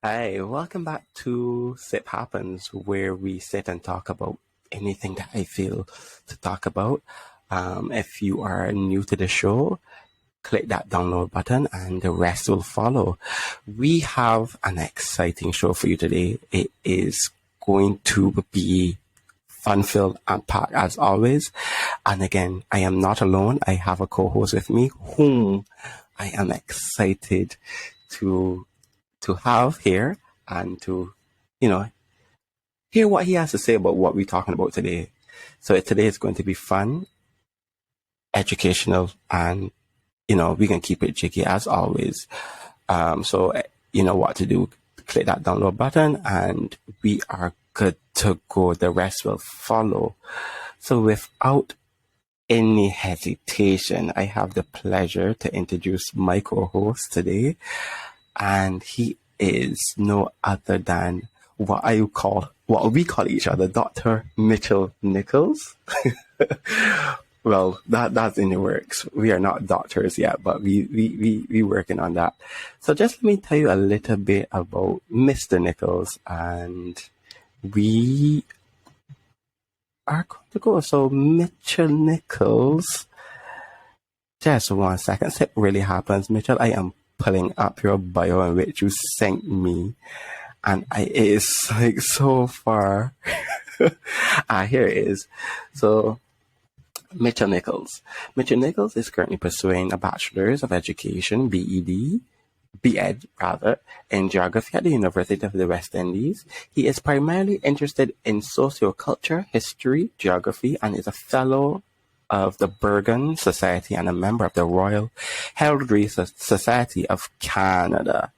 Hi, welcome back to Siphappens, where we sit and talk about anything that I feel to talk about. If you are new to the show, click that download button and the rest will follow. We have an exciting show for you today. It is going to be fun filled and packed as always. And again, I am not alone. I have a co host with me whom I am excited to have here and to, you know, hear what he has to say about what we're talking about today. So today is going to be fun, educational, and we can keep it jiggy as always. So you know what to do. Click that download button, and we are good to go. The rest will follow. So without any hesitation, I have the pleasure to introduce my co-host today, and he is no other than what we call each other, Dr. Mitchell Nichols. Well, that's in the works. We are not doctors yet, but we working on that. So just let me tell you a little bit about Mr. Nichols, and we are going to go. So Mitchell Nichols, just 1 second. So it really happens, Mitchell. I am pulling up your bio in which you sent me, and it is like so far. Here it is. So Mitchell Nichols. Mitchell Nichols is currently pursuing a Bachelor's of Education, B.Ed rather, in Geography at the University of the West Indies. He is primarily interested in socioculture, history, geography, and is a fellow of the Bergen Society and a member of the Royal Heraldry Society of Canada.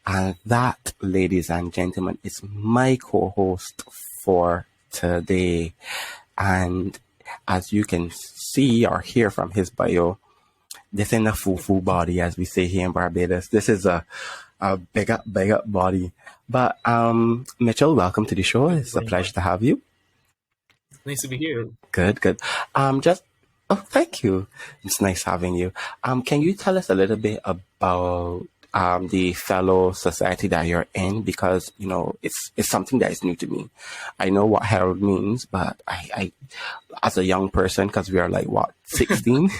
And that, ladies and gentlemen, is my co-host for today. And as you can see or hear from his bio, this ain't a full body, as we say here in Barbados. This is a big up body. But Mitchell, welcome to the show. It's a pleasure to have you. Nice to be here. Good. Thank you. It's nice having you. Can you tell us a little bit about the fellow society that you're in, because it's something that is new to me. I know what herald means, but I as a young person, because we are like 16,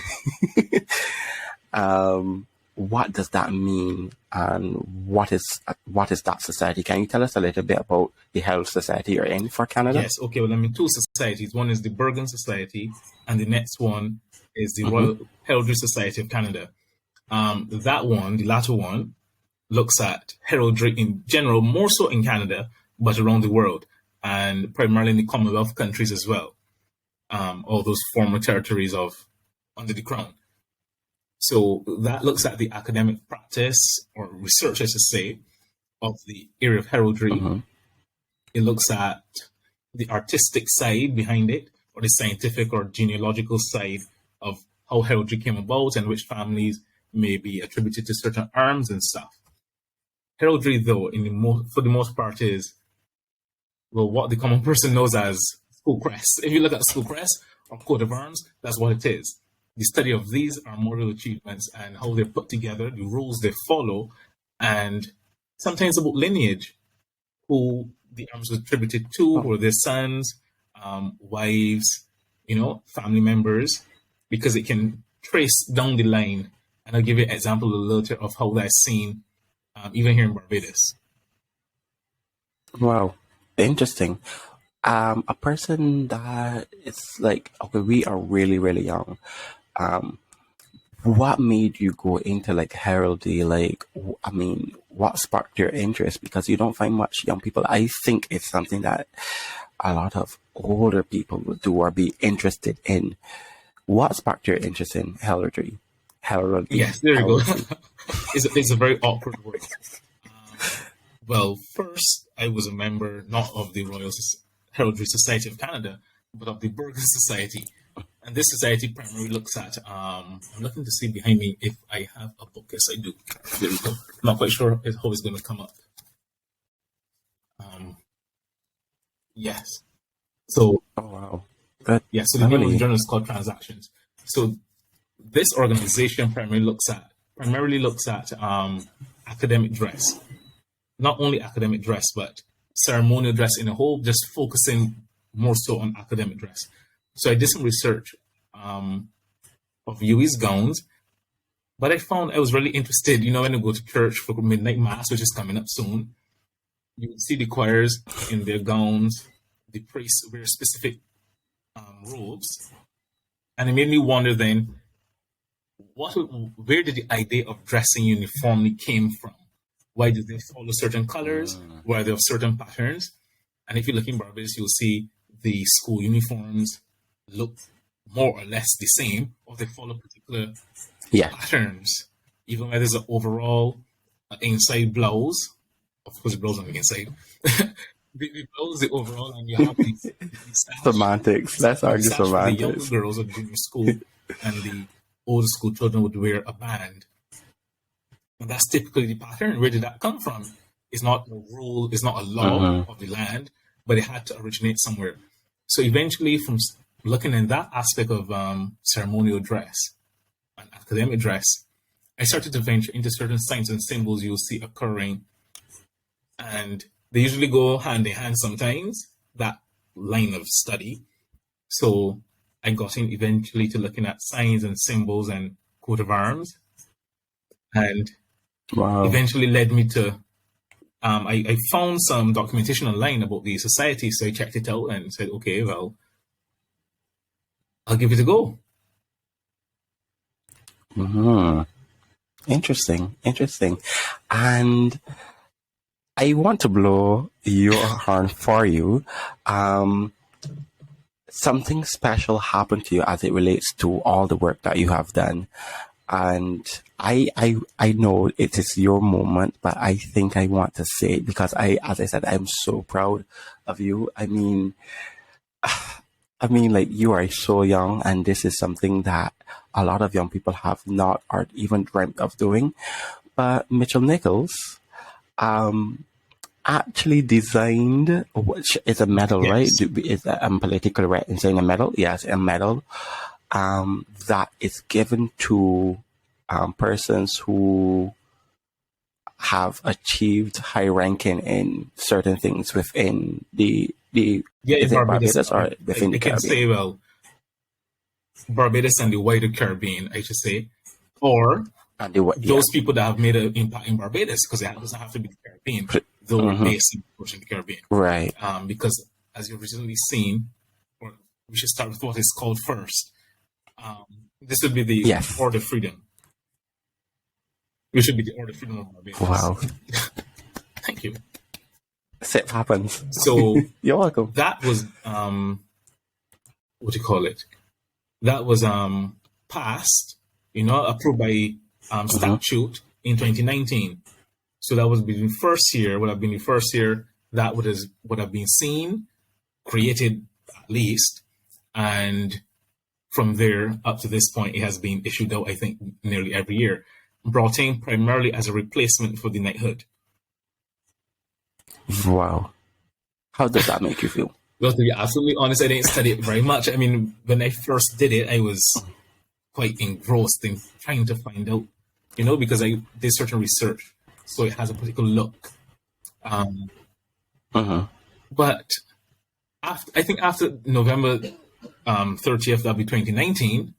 what does that mean, and what is that society? Can you tell us a little bit about the herald society you're in for Canada? Yes. Okay. Well, I mean, two societies. One is the Bergen Society, and the next one is the Royal Heraldry Society of Canada. That one, the latter one, looks at heraldry in general, more so in Canada, but around the world, and primarily in the Commonwealth countries as well. All those former territories under the Crown. So that looks at the academic practice or research, I should say, of the area of heraldry. It looks at the artistic side behind it, or the scientific or genealogical side of how heraldry came about and which families may be attributed to certain arms and stuff. Heraldry, though, for the most part, is what the common person knows as school crest. If you look at school crest or coat of arms, that's what it is. The study of these armorial achievements and how they're put together, the rules they follow, and sometimes about lineage, who the arms were attributed to, or their sons, wives, family members, because it can trace down the line. And I'll give you an example later of how that's seen, even here in Barbados. Wow, interesting. A person that it's like, okay, we are really, really young. What made you go into like heraldry? Like, I mean, what sparked your interest? Because you don't find much young people. I think it's something that a lot of older people would do or be interested in. What sparked your interest in heraldry? Yes, there you go. It's a very awkward word. Well, first, I was a member not of the Royal Heraldry Society of Canada, but of the Bergen Society. And this society primarily looks at, I'm looking to see behind me if I have a book. Yes, I do. There we go. I'm not quite sure how it's going to come up. Yes. So, oh, wow. Good. Yeah, so the name of the journal is called Transactions. So this organization primarily looks at academic dress. not only academic dress, but ceremonial dress in a whole, just focusing more so on academic dress. So I did some research of UWI's gowns, but I found I was really interested, when you go to church for midnight mass, which is coming up soon, you would see the choirs in their gowns, the priests wear specific robes. And it made me wonder then, where did the idea of dressing uniformly came from? Why did they follow certain colors? Were they of certain patterns? And if you look in Barbados, you'll see the school uniforms look more or less the same, or they follow particular patterns. Even where there's an overall inside blouse, of course the blouse on the inside, the blouse, the overall, and you have these semantics. Let's argue semantics. The younger girls of junior school and the older school children would wear a band. And that's typically the pattern. Where did that come from? It's not a rule, it's not a law of the land, but it had to originate somewhere. So eventually, from looking in that aspect of ceremonial dress and academic dress, I started to venture into certain signs and symbols you'll see occurring. And they usually go hand in hand sometimes, that line of study. So I got in eventually to looking at signs and symbols and coat of arms. And eventually led me to, I found some documentation online about the society. So I checked it out and said, okay, well, I'll give it a go. Interesting. And I want to blow your horn for you. Something special happened to you as it relates to all the work that you have done. And I know it is your moment, but I think I want to say it because as I said, I'm so proud of you. I mean, like, you are so young, and this is something that a lot of young people have not or even dreamt of doing. But Mitchell Nichols actually designed, which is a medal, right? Is politically right in saying a medal? Yes, a medal that is given to persons who have achieved high ranking in certain things within the Barbados or within the Caribbean. Can say, well, Barbados and the wider Caribbean, I should say, or those people that have made an impact in Barbados, because it doesn't have to be the Caribbean, though based in the Caribbean, right? Because as you've recently seen, or we should start with what is called first. This would be the Order of Freedom. We should be the Order of Freedom of Barbados. Wow! Thank you. Siphappens. So you're welcome. That was what do you call it? That was passed, approved by statute in 2019. So that was been first year. Would have been the first year that would have been seen, created at least, and from there up to this point, it has been issued out, I think, nearly every year, brought in primarily as a replacement for the knighthood. Wow. How does that make you feel? Well, to be absolutely honest, I didn't study it very much. I mean, when I first did it, I was quite engrossed in trying to find out, because I did certain research. So it has a particular look. But I think after November 30th, that'll be 2019,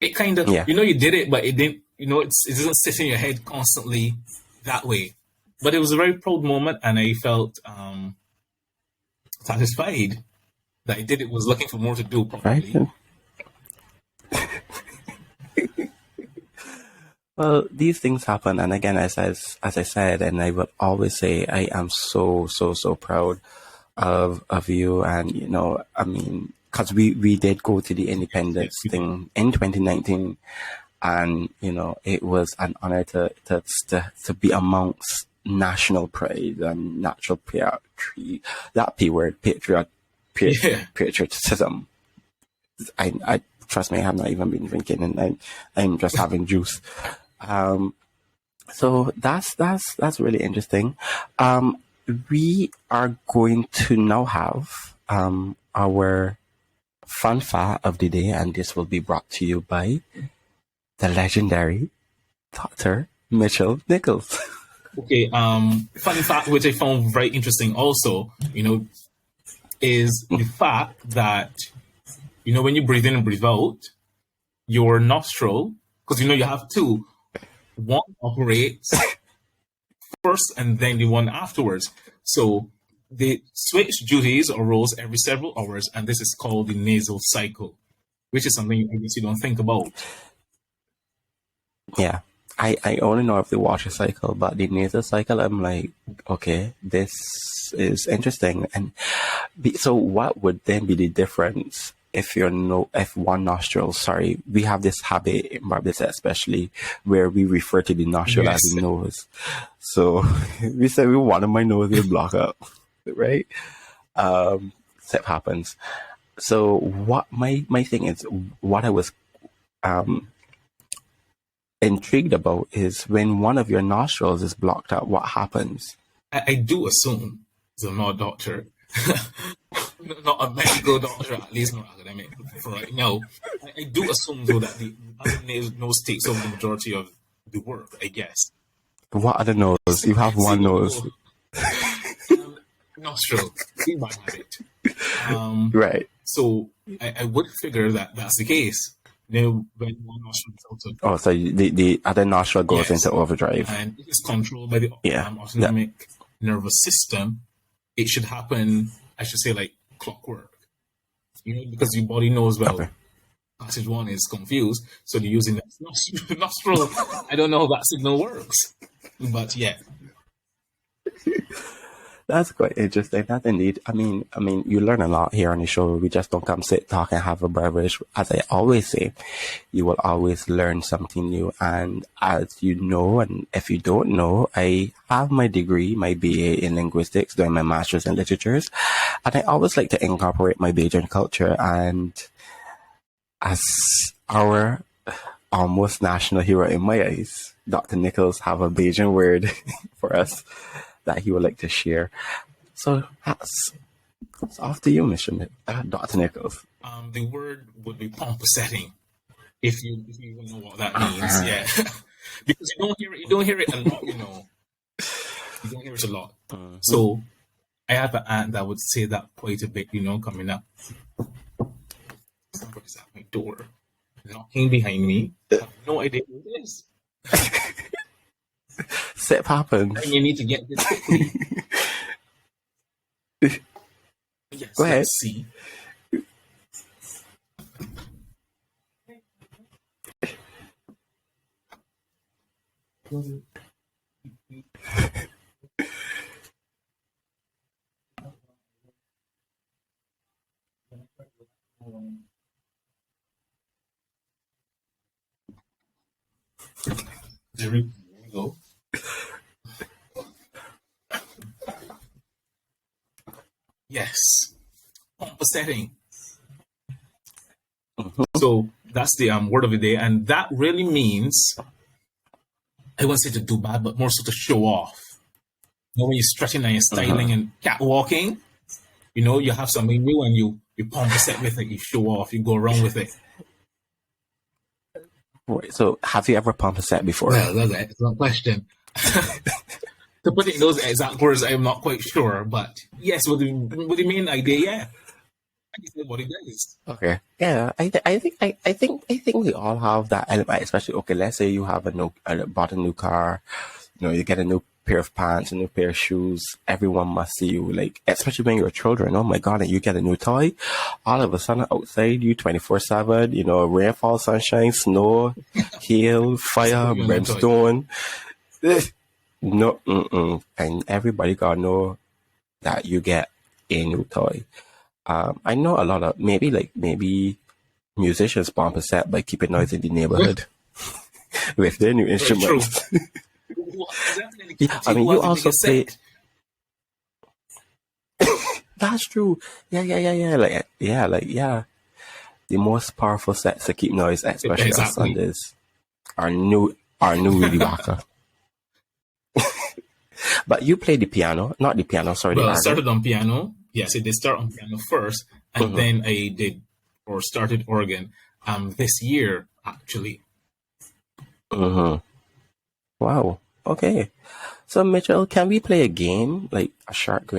it kind of, you did it, but it didn't, it doesn't sit in your head constantly that way. But it was a very proud moment, and I felt satisfied that I did it. Was looking for more to do, probably. Right. Well, these things happen, and again, as I said, and I will always say, I am so proud of you, and I mean, because we did go to the independence thing in 2019, and it was an honor to be amongst national pride and natural patriotry. That P word, patriotism. I trust me, I have not even been drinking, and I'm just having juice. So that's really interesting. We are going to now have our fun fact of the day, and this will be brought to you by the legendary Dr. Mitchell Nichols. Okay. Funny fact, which I found very interesting, also, is the fact that when you breathe in and breathe out, your nostril, because you have two. One operates first, and then the one afterwards. So they switch duties or roles every several hours, and this is called the nasal cycle, which is something I guess you don't think about. Yeah. I only know of the water cycle, but the nasal cycle, I'm like, okay, this is interesting. And so what would then be the difference if if one nostril, sorry, we have this habit in Barbados especially where we refer to the nostril as Yes. the nose. So we say one of my nose will block up, right? Siphappens. So what my thing is, what I was intrigued about is when one of your nostrils is blocked out, what happens? I do assume, so I'm not a doctor, not a medical doctor, at least not academic for right now. I do assume, though, that the other nose takes over the majority of the work, I guess. What other nose? You have one nose. Nostril, be my habit. Right. So I would figure that that's the case. When one nostril is out of, Oh, so the other nostril goes yes, into overdrive. and it is controlled by the Yeah. autonomic nervous system. It should happen, I should say, like clockwork. Because your body knows, well, Okay. passage one is confused, so they're using that nostril. I don't know how that signal works, but yeah. That's quite interesting. That indeed. I mean, you learn a lot here on the show. We just don't come sit, talk, and have a beverage. As I always say, you will always learn something new. And as you know, and if you don't know, I have my degree, my BA in linguistics, doing my master's in literatures, and I always like to incorporate my Bajan culture. And as our almost national hero in my eyes, Dr. Nichols have a Bajan word for us that he would like to share. So that's off to you, Dr. Nichols. The word would be pomposetting, if you even know what that means. Yeah, because you don't hear it a lot. You don't hear it a lot. So I have an aunt that would say that quite a bit. Coming up. Somebody's at my door, knocking behind me. I have no idea who it is. Siphappens. And you need to get this quickly. Yes, Go ahead. Let's see. There we go. Yes, pomposetting. So that's the word of the day, and that really means, I won't say to do bad, but more so to show off. When you're stretching and you're styling and catwalking, you have something new and you pomposet with it, you show off, you go around with it. Right, so have you ever pomposet before? Well, that's an excellent question. To put it in those exact words, I'm not quite sure, but yes, with the main idea, yeah. I said what it is. Okay. Yeah, I think we all have that element, especially, okay, let's say you have bought a new car, you get a new pair of pants, a new pair of shoes. Everyone must see you, like, especially when you're children. Oh my God, and you get a new toy. All of a sudden outside you 24/7, rainfall, sunshine, snow, hail, fire, brimstone. No, and everybody gotta know that you get a new toy. I know a lot of maybe musicians pomposet by keeping noise in the neighborhood with their new instruments. I mean, you also play. That's true. Yeah. The most powerful sets to keep noise, especially on Sundays, are new really waka. But you play the piano, not the piano. Sorry, well, I started on piano. Yes, I did start on piano first, and then I started organ. This year actually. Wow. Okay. So Mitchell, can we play a game, like a short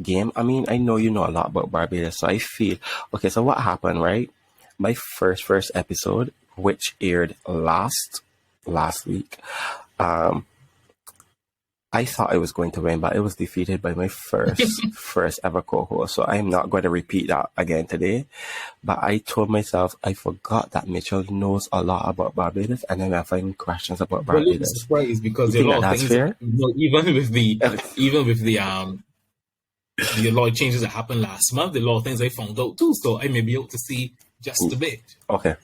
game? I mean, I know you know a lot about Barbados, so I feel okay. So what happened, right? My first episode, which aired last week, um, I thought I was going to win, but it was defeated by my first ever co-host. So I'm not going to repeat that again today. But I told myself I forgot that Mitchell knows a lot about Barbados, and then I find questions about Well, you'll be Barbados. surprised because You there are think a that lot of that's things. fair? Even with the law changes that happened last month, the law things I found out too. So I may be able to see just a bit. Okay.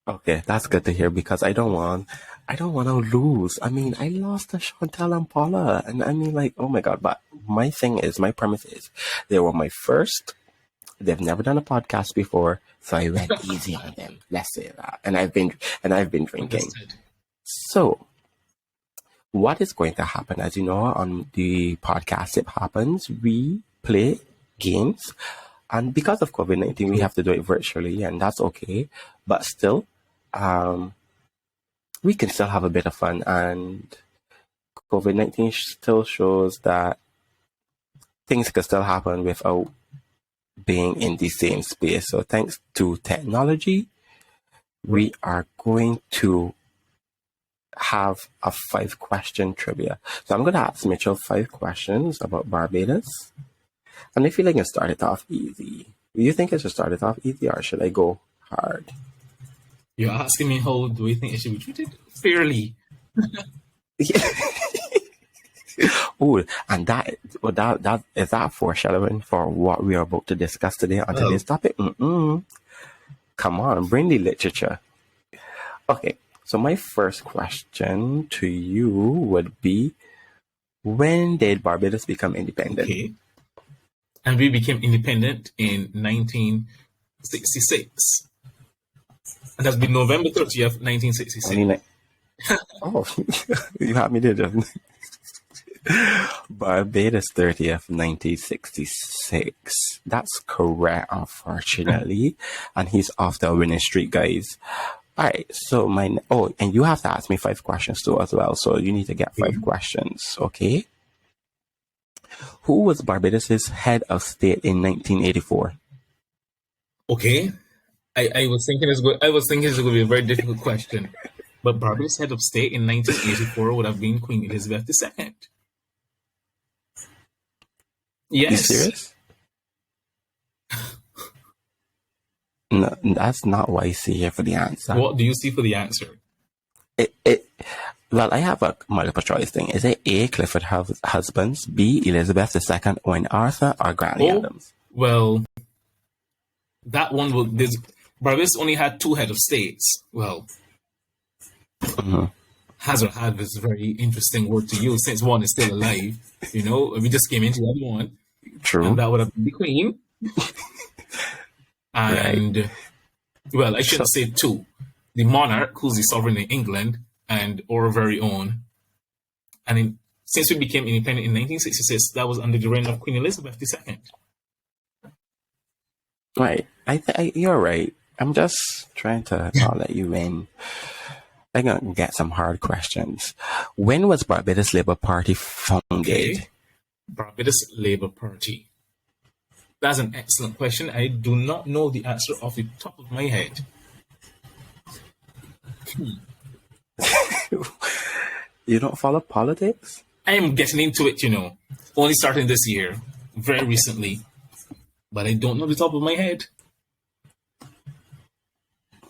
Okay, that's good to hear because I don't want to lose. I mean, I lost to Chantal and Paula, and I mean, like, oh my god! But my premise is, they were my first. They've never done a podcast before, so I went easy on them. Let's say that. And I've been drinking. Understood. So, what is going to happen? As you know, on the podcast, Siphappens, we play games. And because of COVID-19, we have to do it virtually, and that's okay. But still, we can still have a bit of fun. And COVID-19 still shows that things can still happen without being in the same space. So thanks to technology, we are going to have a 5-question trivia. So I'm going to ask Mitchell 5 questions about Barbados. And I feel like I can start it off easy. Do you think I should start it off easy or should I go hard? You're asking me how do we think it should be treated? Fairly. Oh, and that is that foreshadowing for what we are about to discuss today on today's topic. Come on, bring the literature. Okay, so my first question to you would be, when did Barbados become independent? Okay. And we became independent in 1966. And that's been November 30th, 1966. Oh, you had me there, Justin. Barbados 30th, 1966. That's correct, unfortunately. And he's off the winning streak, guys. All right, so and you have to ask me 5 questions too as well. So you need to get 5 questions, okay? Who was Barbados's head of state in 1984? Okay. I was thinking it's going to be a very difficult question. But Barbados' head of state in 1984 would have been Queen Elizabeth II. Yes. You serious? No, that's not what I see here for the answer. What do you see for the answer? Well, I have a multiple choice thing. Is it A, Clifford Husbands, B, Elizabeth II, Owen Arthur, or Granny Adams? Well, that one will. Barbados only had 2 head of states. Well, has or had this very interesting word to use since one is still alive. You know, we just came into the other one. True. And that would have been the Queen. And, right. Well, I shouldn't say 2. The monarch, who's the sovereign in England, and our very own. And since we became independent in 1966, that was under the reign of Queen Elizabeth II. Right. You're right. I'm just trying to not let you win. I'm going to get some hard questions. When was Barbados Labour Party founded? Okay. Barbados Labour Party. That's an excellent question. I do not know the answer off the top of my head. You don't follow politics? I am getting into it, you know. Only starting this year. Very recently. But I don't know the top of my head.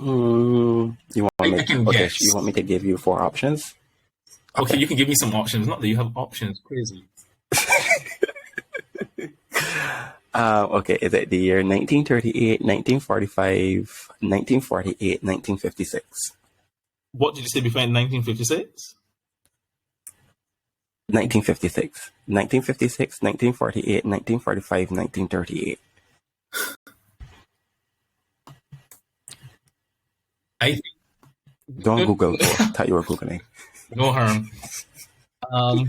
You want guess. You want me to give you 4 options? Okay, you can give me some options. Not that you have options. Crazy. Okay, is it the year 1938, 1945, 1948, 1956? What did you say before 1956? 1956. 1956, 1948, 1945, 1938. Don't Google. I thought you were Googling. No harm. I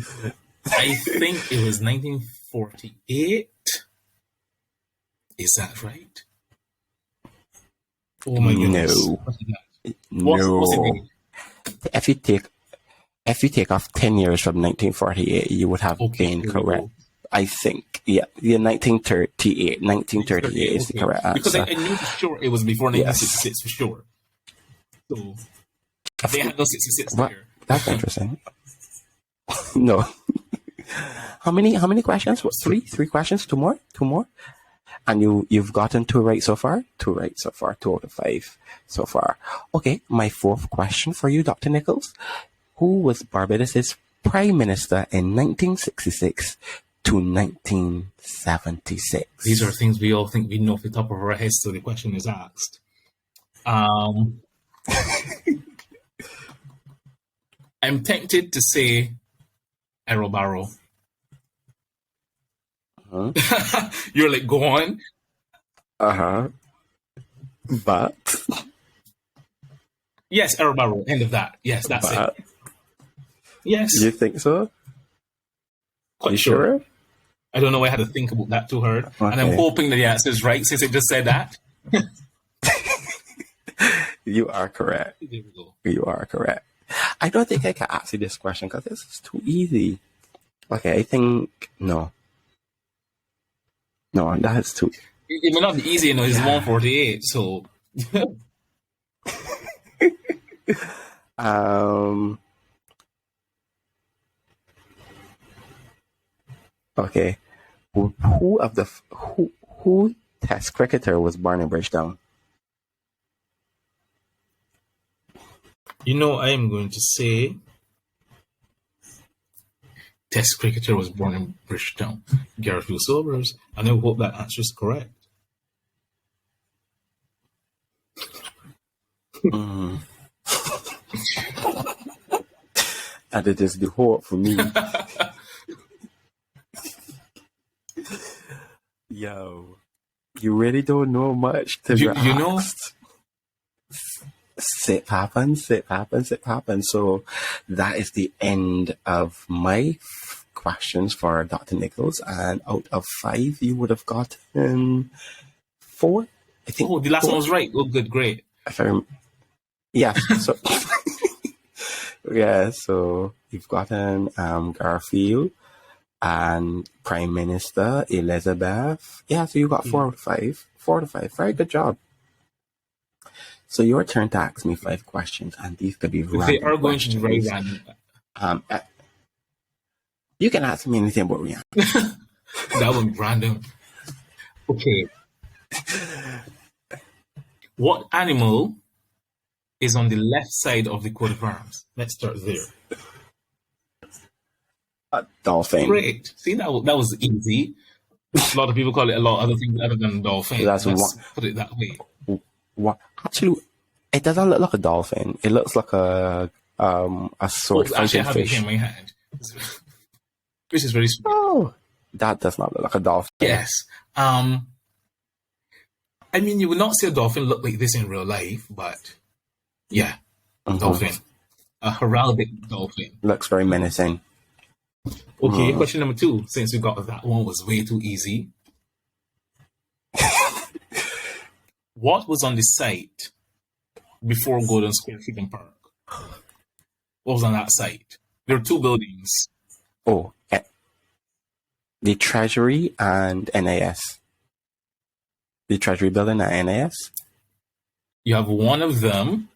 think it was 1948. Is that right? Oh my goodness. No. No. If you take if you take off 10 years from 1948, you would have Okay, been here we correct. go. I think. Yeah, 1938. 1938 is the Okay. correct Because answer. I knew for sure it was before Yes. 1966 for sure. So they had no 66 What? there. That's interesting. No. How many questions? What, three? Three questions? Two more? Two more? And you've gotten two right so far? Two right so far. 2 out of 5 so far. Okay, my fourth question for you, Dr. Nichols. Who was Barbados' Prime Minister in 1966 to 1976? These are things we all think we know off the top of our heads, so the question is asked. I'm tempted to say Errol Barrow. You're like, go on. But Yes, Errol Barrow. End of that. Yes, that's it. Yes. You think so? Quite You sure. sure? I don't know why I had to think about that too hard. Okay. And I'm hoping that the answer is right since it just said that. You are correct. There we go. You are correct. I don't think I can ask you this question because this is too easy. Okay, I think no. No, that's too. It may not be easy, you know, it's 148, so. Okay. Who Test cricketer was born in Bridgetown? You know, I am going to say Test cricketer was born in Bridgetown, Garfield Silvers, and I hope that answer is correct. And it is the hope for me. Yo, you really don't know much to You know? Siphappens. So that is the end of my questions for Dr. Nichols. And out of 5, you would have gotten 4. I think. Oh, the last one was right. Oh, good, great. Yes. So yeah. So you've gotten Garfield and Prime Minister Elizabeth. Yeah. So you got 4 out of 5. 4 out of 5. Very good job. So your turn to ask me 5 questions, and these could be random. They are going to be very random. You can ask me anything but Rihanna. That would be random. Okay. What animal is on the left side of the coat of arms? Let's start there. A dolphin. Great. See, that was easy. A lot of people call it a lot of other things other than dolphin. That's Let's put it that way. What? Actually, it doesn't look like a dolphin. It looks like a sword Actually, I fighting have fish. it here in my hand. Which is very sweet. Oh, that does not look like a dolphin. Yes. I mean, you would not see a dolphin look like this in real life, but yeah, dolphin. A heraldic dolphin. Looks very menacing. Okay, question number 2. Since we got that one was way too easy. What was on the site before Golden Square Freedom Park? What was on that site? There are 2 buildings. Oh, the Treasury and NAS. The Treasury building and NAS. You have one of them.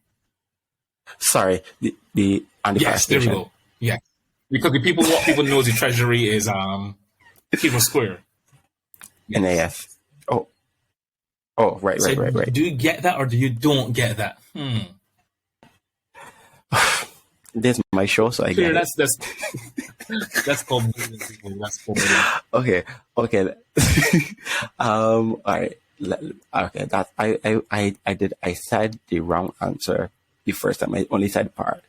Sorry, the and the Yes, there we go. Yeah, because what people know the Treasury is People Square. NAS. Oh, right. Do you get that or do you don't get that? This is my show, so I get it. That's called people. That's called Okay. All right. Okay. That I said the wrong answer the first time. I only said part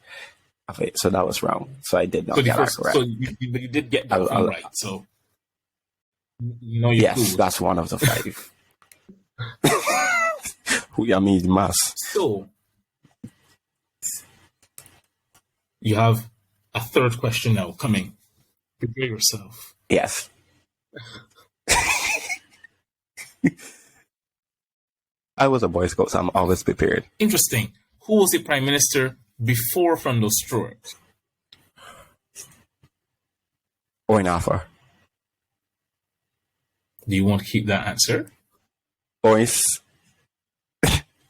of it, so that was wrong. So I did not get that correct. So you did get that one right. So no, you yes, could. that's one of the 5. Who I mean, mass. So you have a 3rd question now coming. Prepare yourself. Yes. I was a Boy Scout, so I'm always prepared. Interesting. Who was the Prime Minister before From Those Stewart? Or in Alpha. Do you want to keep that answer? Or is...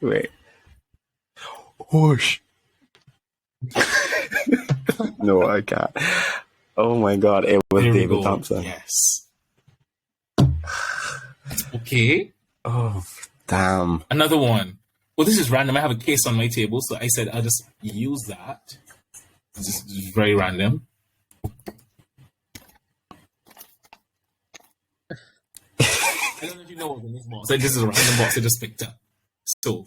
Wait. Whoosh. No, I can't. Oh my god, it was There we David go. Thompson. Yes. Okay. Oh, damn. Another one. Well, this is random. I have a case on my table, so I said I'll just use that. This is very random. I don't know if you know what's in this box. This is a random box I just picked up. So,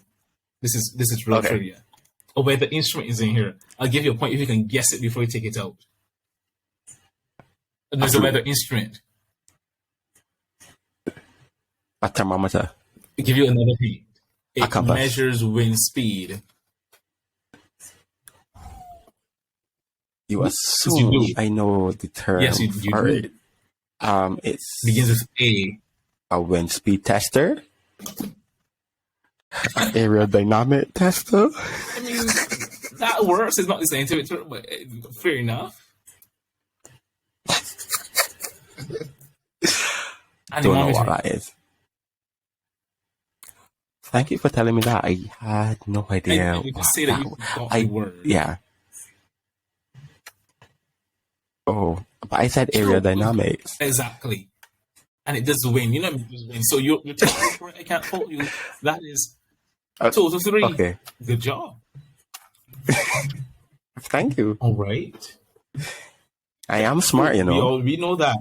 this is real trivia. Oh, wait, the instrument is in here. I'll give you a point if you can guess it before you take it out. And there's a weather instrument. A thermometer. I'll give you another hint. A It compass. measures wind speed. You assume you do. I know the term Yes, you for do. it. It's Begins with A. a wind speed tester. An aerodynamic tester. I mean, that works. It's not the scientific term, but fair enough. Don't know what that is. Thank you for telling me that. I had no idea. You just say that you got the word. Yeah. Oh, but I said aerodynamics. Exactly. And it does win. You know, it does win. So you're technically correct. I can't fault you. That is total 3. Okay. Good job. Thank you. All right. I am smart, you know. We know that.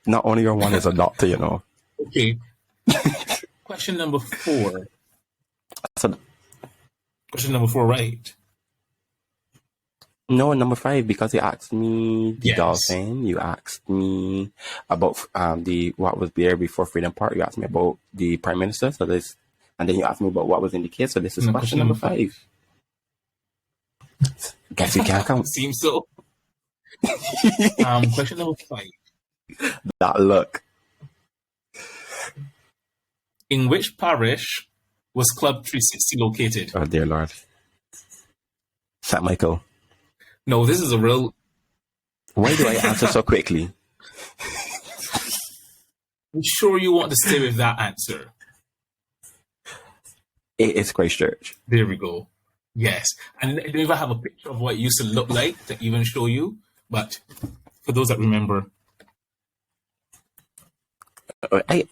Not only your one is a doctor, you know. Okay. Question number 4. So, Question number 4, right? no, number 5, because you asked me the Yes. dolphin. You asked me about what was there before Freedom Park. You asked me about the Prime Minister. So this, and then you asked me about what was in the case. So this is question number 5. Guess you can't count. Seems so. Question number 5. That look. In which parish was Club 360 located? Oh dear Lord. St. Michael. No, this is a real... Why do I answer so quickly? I'm sure you want to stay with that answer. It is Christchurch. There we go. Yes. And I don't even have a picture of what it used to look like to even show you. But for those that remember...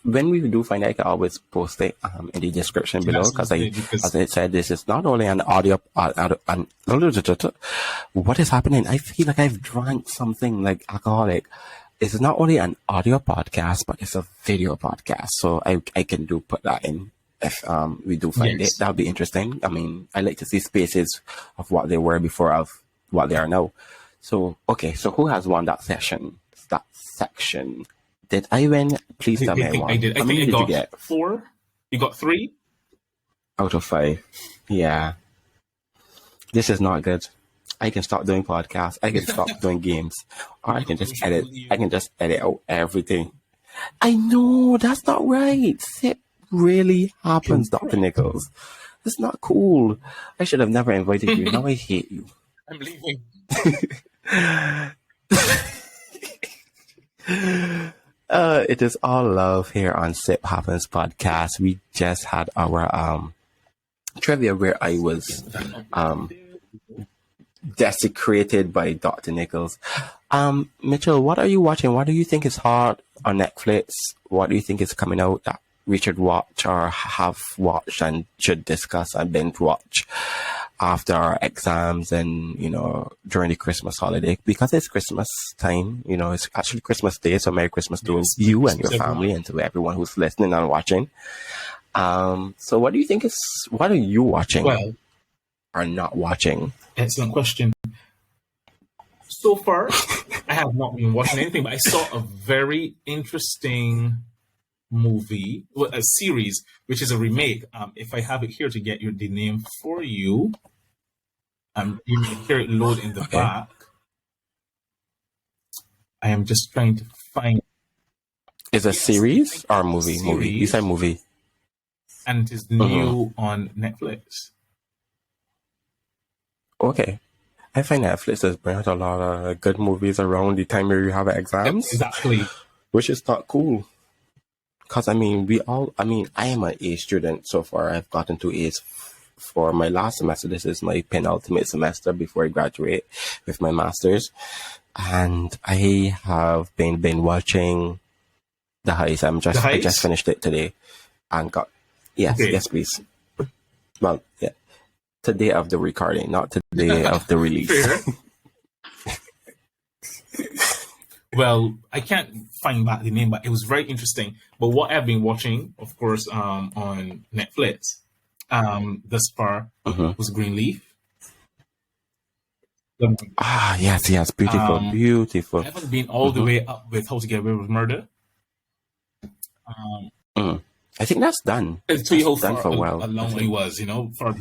When we do find it, I can always post it in the description below, because as I said, this is not only an audio. What is happening? I feel like I've drank something like alcoholic. It's not only an audio podcast, but it's a video podcast. So I can put that in if we do find it. That'll be interesting. I mean, I like to see spaces of what they were before of what they are now. So okay, so who has won that session? That section. Did I win? Please tell me I won. I did. I think I got 4. You got 3? Out of 5. Yeah. This is not good. I can stop doing podcasts. I can stop doing games. Or I can just edit. I can just edit out everything. I know, that's not right. It really happens, Dr. Nichols. It's not cool. I should have never invited you. Now I hate you. I'm leaving. It is all love here on Siphappens podcast. We just had our trivia where I was desecrated by Dr. Nichols. Mitchell, what are you watching? What do you think is hot on Netflix? What do you think is coming out that we should watch or have watched and should discuss and binge watch after our exams and, you know, during the Christmas holiday? Because it's Christmas time, you know, it's actually Christmas Day. So Merry Christmas to you and your family and to everyone who's listening and watching. So what do you think what are you watching or not watching? Excellent question. So far, I have not been watching anything, but I saw a very interesting movie, a series, which is a remake. If I have it here to get the name for you, you may hear it load in the back. I am just trying to find. Is it a series or a movie? Series. Movie. You said movie. And it is new on Netflix. Okay. I find Netflix has brought out a lot of good movies around the time where you have Yep, exams, exactly. which is not cool. Because, I mean, I am an A student so far. I've gotten to A's for my last semester. This is my penultimate semester before I graduate with my master's. And I have been watching The Heist. The I just Heights. finished it today and got, Okay. yes, please. Well, yeah, today of the recording, not today of the release. Fair. Well, I can't find back the name, but it was very interesting. But what I've been watching, of course, on Netflix, thus far was Greenleaf. Ah, yes, beautiful, beautiful. I haven't been all the way up with How to Get Away with Murder. I think that's done. It's too That's done done for a while. a long way was, for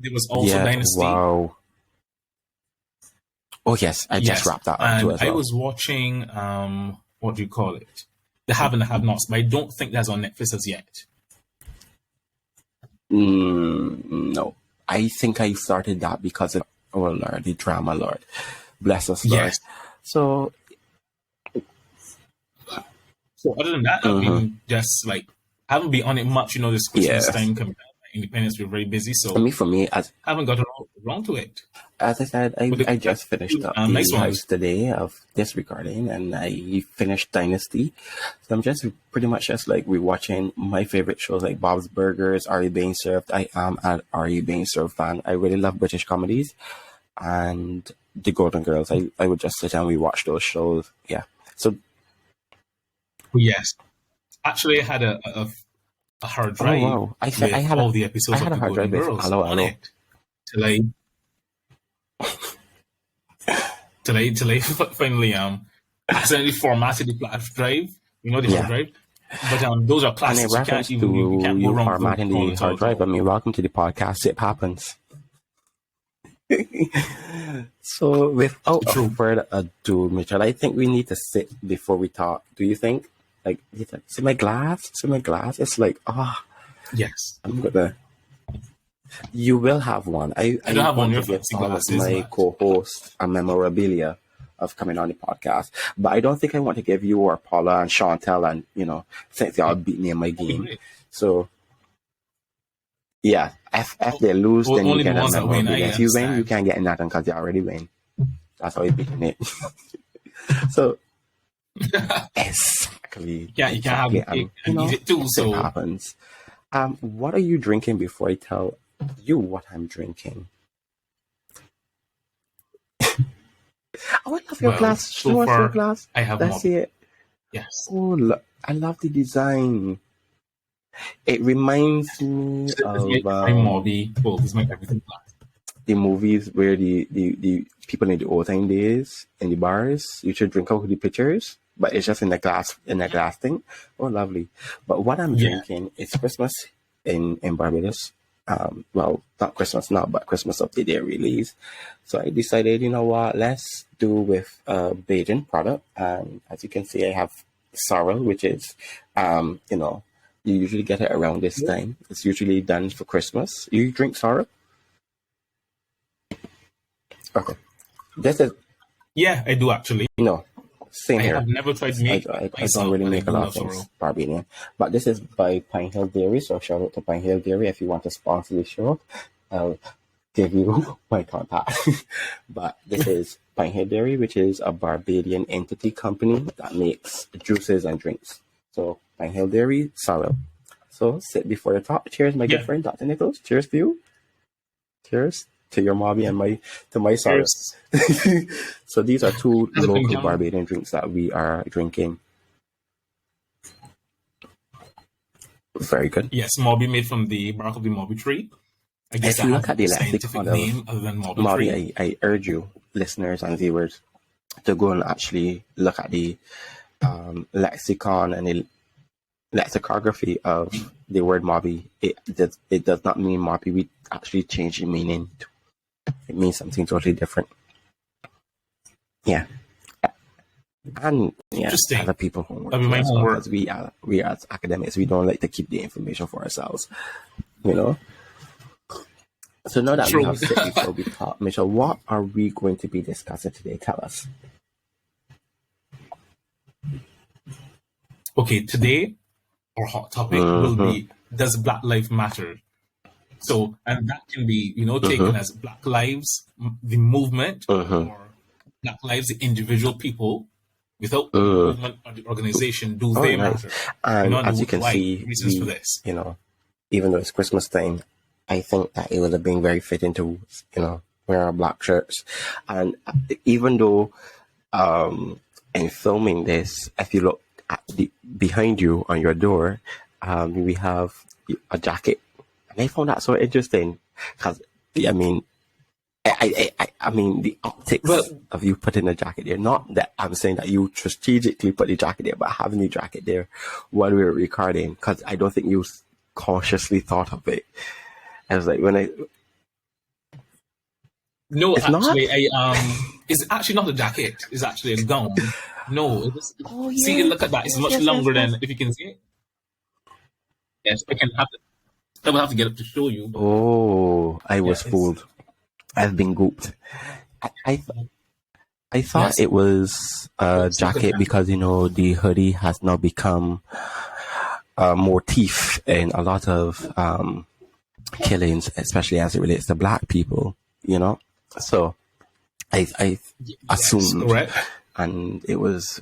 there was also Yeah, Dynasty. wow. Oh yes, I just wrapped that up too as I well. was watching what do you call it? The Have and the Have Nots, but I don't think that's on Netflix as yet. No, I think I started that because of Lord, the drama Lord, bless us Lord. Yes. So other than that, I've been just like I haven't been on it much. This Christmas time coming out. Independence, we're very busy, so for me, as I haven't gotten around to it. As I said, I just finished up the house today of this recording, and I finished Dynasty. So I'm just pretty much just like rewatching my favorite shows like Bob's Burgers, Are You Being Served? I am an Are You Being Served fan. I really love British comedies, and The Golden Girls. I would just sit and rewatch those shows. Yeah. So yes, actually, I had a hard drive. Oh wow! I had all the episodes of The Golden Girls on it. Till I finally accidentally formatted the flash drive. The hard drive. But those are classics. And in reference to you formatting the hard drive, welcome to the podcast. Siphappens. So without further ado, Mitchell, I think we need to sit before we talk. Do you think? Like, see my glass? It's like, yes. I'm gonna. You will have one. I don't have one. To give all of my co-hosts a memorabilia of coming on the podcast, but I don't think I want to give you or Paula and Chantel and since y'all beat me in my game. So yeah, if they lose, then you get a memorabilia. If you win, you can't get nothing because you already win. That's how you beating it. So exactly. Yeah, you can't have it. It too. So it happens. What are you drinking before I tell you what I'm drinking? I love your glass. So far, your glass. I have That's it. Yes. Oh, I love the design. It reminds me of the movies where the people in the old time days in the bars you should drink out of the pitchers, but it's just in a glass thing. Oh, lovely. But what I'm drinking is Christmas in Barbados. Well, not Christmas now, but Christmas of the day release. So I decided, you know what, let's do with a Bajan product. And as you can see, I have sorrel, which is, you usually get it around this time. It's usually done for Christmas. You drink sorrel? Okay. This is... Yeah, I do actually. Same here. I've never tried make I don't really make a lot of things Barbadian. But this is by Pine Hill Dairy, so shout out to Pine Hill Dairy. If you want to sponsor the show, I'll give you my contact. But this is Pine Hill Dairy, which is a Barbadian entity company that makes juices and drinks. So Pine Hill Dairy, sorrel. So sit before the top. Cheers, my good friend, Dr. Nichols. Cheers to you. Cheers to your mommy and to my sorrow. So these are two local Barbadian drinks that we are drinking. Very good. Yes, Mobby made from the bark of the Mobby tree. I guess if you look at the lexicon of name other than Mobby tree. I urge you, listeners and viewers, to go and actually look at the lexicon and the lexicography of the word Mobby. It does not mean Mobby. We actually change the meaning. It means something totally different. Yeah. And other people homework. Because we as academics, we don't like to keep the information for ourselves. So now that we True. have sit before we talk, Mitchell, what are we going to be discussing today? Tell us. Okay, today our hot topic will be, does Black Lives Matter? So, and that can be, taken as Black Lives, the movement, or Black Lives, the individual people, without the movement or the organization, do Oh, they nice. matter? And And as you can why? see, Reasons for this. even though it's Christmas time, I think that it would have been very fitting to, wear our black shirts. And even though, in filming this, if you look at behind you on your door, we have a jacket. And I found that so interesting because, I mean, I mean, the optics of you putting a jacket there, not that I'm saying that you strategically put the jacket there, but having the jacket there while we were recording, because I don't think you consciously thought of it. I was like, No, it's actually, not? it's actually not a jacket. It's actually a gown. No, Oh, see, yes. look at that. It's much Yes. longer than, if you can see it. Yes, I will have to get up to show you. Oh, I was Yeah, fooled. I've been gooped. I thought it was a jacket because, the hoodie has now become motif in a lot of killings, especially as it relates to black people, So I assumed, correct. and it was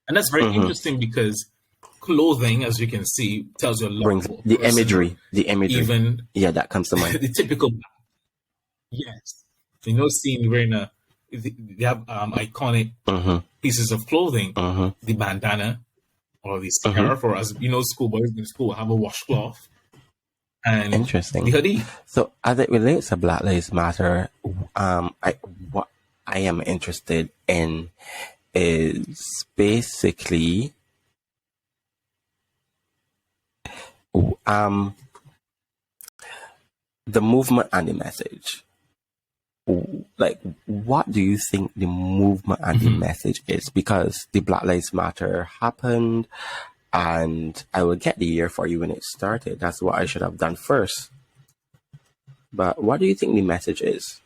And that's very interesting because clothing, as you can see, tells you a lot brings about a the person, imagery, even that comes to mind. the typical, yes, seeing wearing they have iconic pieces of clothing, the bandana or the scarf, or as schoolboys in school have a washcloth, and Interesting. the hoodie. So as it relates to Black Lives Matter, what I am interested in is basically the movement and the message. Like, what do you think the movement and the message is? Because the Black Lives Matter happened, and I will get the year for you when it started. That's what I should have done first. But what do you think the message is?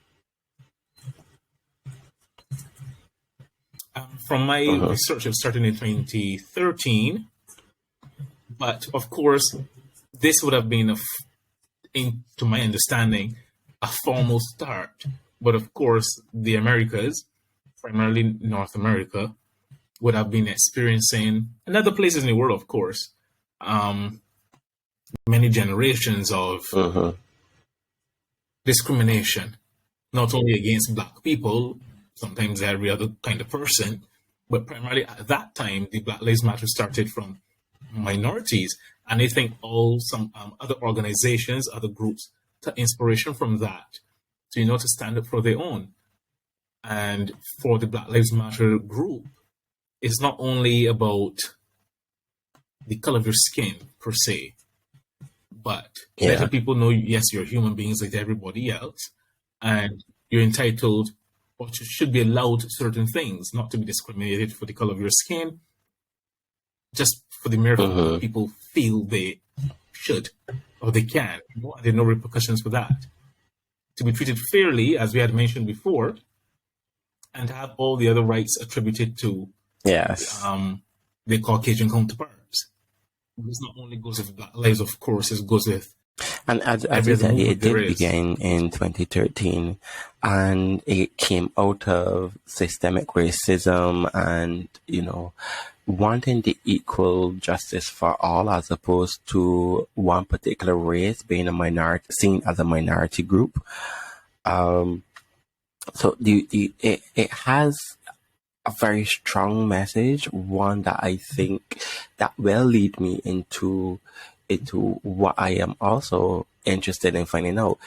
From my research, it started in 2013, but of course, this would have been, to my understanding, a formal start. But of course, the Americas, primarily North America, would have been experiencing, and other places in the world, of course, many generations of discrimination, not only against black people, sometimes every other kind of person, but primarily at that time, the Black Lives Matter started from minorities. And I think some other organizations, other groups, took inspiration from that to stand up for their own. And for the Black Lives Matter group, it's not only about the color of your skin per se, but letting people know, yes, you're human beings like everybody else, and you're entitled, or should be allowed certain things, not to be discriminated for the color of your skin, just for the mere fact that people feel they should or they can. There are no repercussions for that. To be treated fairly, as we had mentioned before, and have all the other rights attributed to the Caucasian counterparts. This not only goes with Black lives, of course, it goes with. And as you said, it did begin in 2013, and it came out of systemic racism and, wanting the equal justice for all, as opposed to one particular race being seen as a minority group. So it has a very strong message, one that I think that will lead me into what I am also interested in finding out.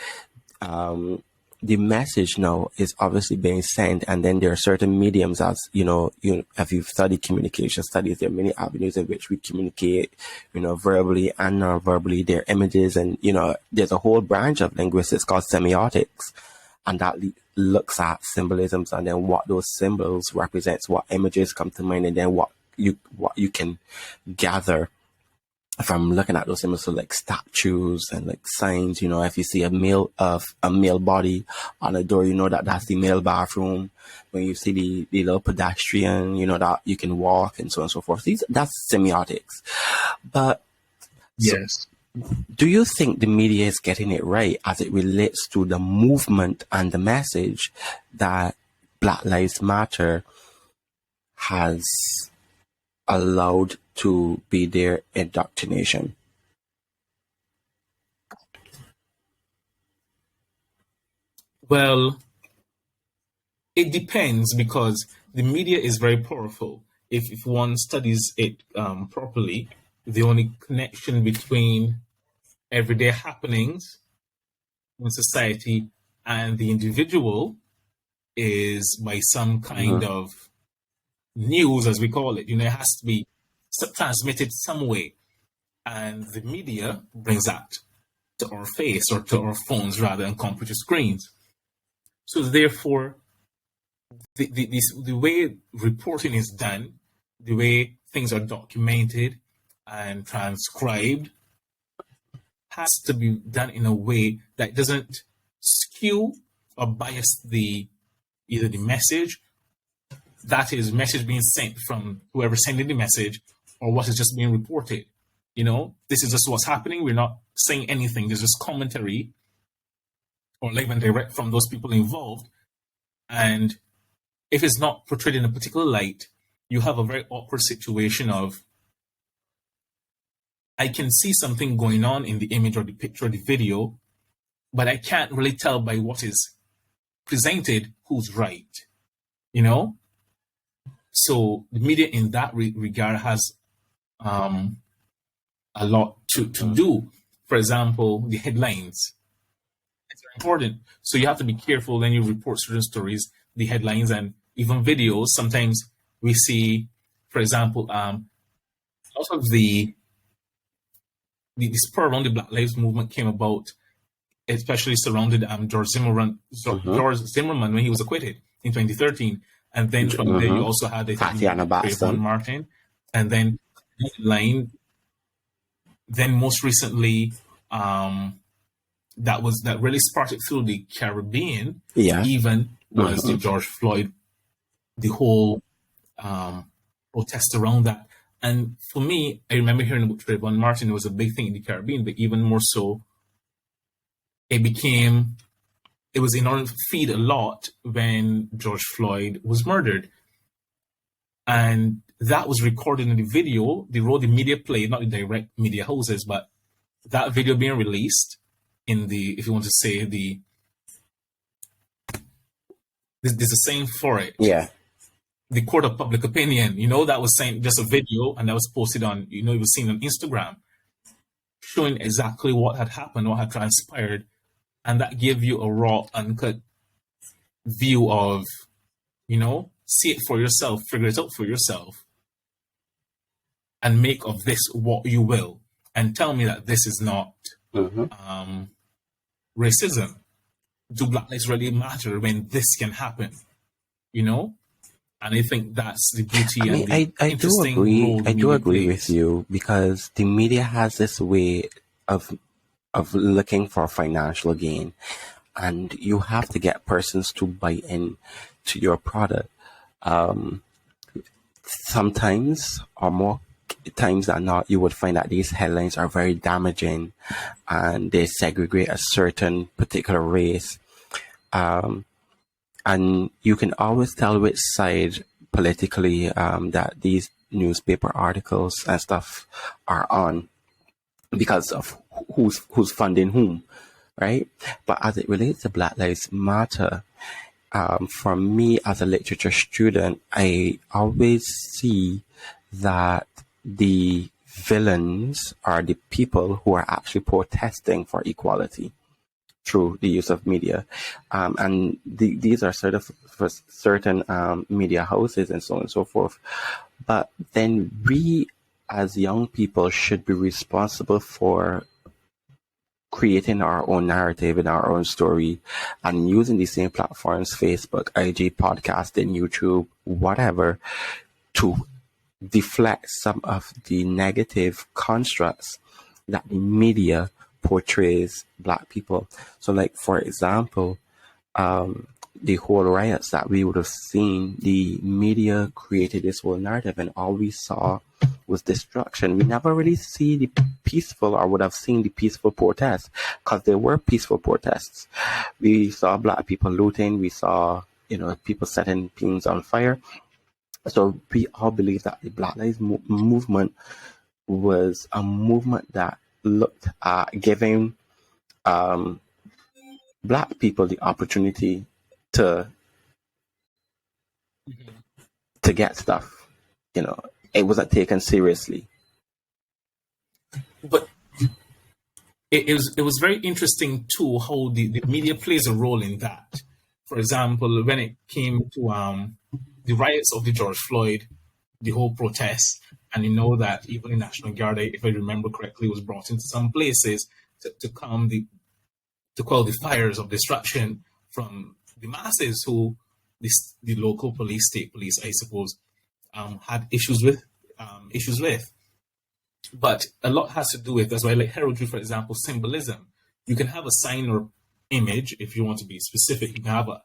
The message now is obviously being sent, and then there are certain mediums, as if you've studied communication studies, there are many avenues in which we communicate, verbally and non-verbally. There are images, and there's a whole branch of linguistics called semiotics, and that looks at symbolisms, and then what those symbols represents, what images come to mind, and then what you can gather if I'm looking at those images, so like statues and like signs, if you see a male body on a door, that's the male bathroom. When you see the little pedestrian, that you can walk and so on and so forth. That's semiotics. But Yes. do you think the media is getting it right as it relates to the movement and the message that Black Lives Matter has allowed to be their indoctrination? Well, it depends, because the media is very powerful. If one studies it properly, the only connection between everyday happenings in society and the individual is by some kind of news, as we call it. It has to be transmitted some way, and the media brings that to our face, or to our phones rather, and computer screens. So therefore, the way reporting is done, the way things are documented and transcribed, has to be done in a way that doesn't skew or bias either the message, that is, message being sent from whoever sending the message, or what is just being reported. This is just what's happening. We're not saying anything. There's just commentary or live and direct from those people involved. And if it's not portrayed in a particular light, you have a very awkward situation of, I can see something going on in the image or the picture or the video, but I can't really tell by what is presented who's right. So the media in that regard has a lot to do. For example, the headlines. It's very important. So you have to be careful when you report certain stories, the headlines, and even videos. Sometimes we see, for example, a lot of the spur around the Black Lives Movement came about, especially surrounded George Zimmerman when he was acquitted in 2013. And then from there, you also had Trayvon Martin, and then line. Then most recently, that really sparked it through the Caribbean. Yeah. Even was the George Floyd, the whole protest around that. And for me, I remember hearing about Trayvon Martin. It was a big thing in the Caribbean, but even more so, it was in our feed a lot when George Floyd was murdered. And that was recorded in the video. The role the media played, not the direct media houses, but that video being released in if you want to say there's a saying for it. Yeah. The court of public opinion, that was saying just a video, and that was posted on, it was seen on Instagram, showing exactly what had happened, what had transpired. And that gave you a raw, uncut view of, see it for yourself, figure it out for yourself, and make of this what you will, and tell me that this is not racism. Do Black lives really matter when this can happen? And I think that's the beauty. I do agree. I do agree with you, because the media has this way of looking for financial gain, and you have to get persons to buy in to your product. Sometimes, or more times than not, you would find that these headlines are very damaging, and they segregate a certain particular race. And you can always tell which side politically that these newspaper articles and stuff are on, because of who's funding whom, right? But as it relates to Black Lives Matter, for me as a literature student, I always see that the villains are the people who are actually protesting for equality through the use of media. And these are sort of for certain media houses and so on and so forth. But then we as young people should be responsible for creating our own narrative and our own story, and using the same platforms, Facebook, IG, podcasting, YouTube, whatever, to deflect some of the negative constructs that the media portrays Black people. So, like, for example, the whole riots that we would have seen, the media created this whole narrative, and all we saw was destruction. We never really see the peaceful, or would have seen the peaceful protests, because there were peaceful protests. We saw Black people looting. We saw, people setting things on fire. So we all believe that the Black Lives Movement was a movement that looked at giving Black people the opportunity to get stuff. It wasn't taken seriously. But it was very interesting too how the media plays a role in that. For example, when it came to the riots of the George Floyd, the whole protest, and that even the National Guard, if I remember correctly, was brought into some places to quell the fires of destruction from the masses who the local police, state police, I suppose, had issues with. But a lot has to do with, that's why, like heraldry, for example, symbolism. You can have a sign or image, if you want to be specific. You can have a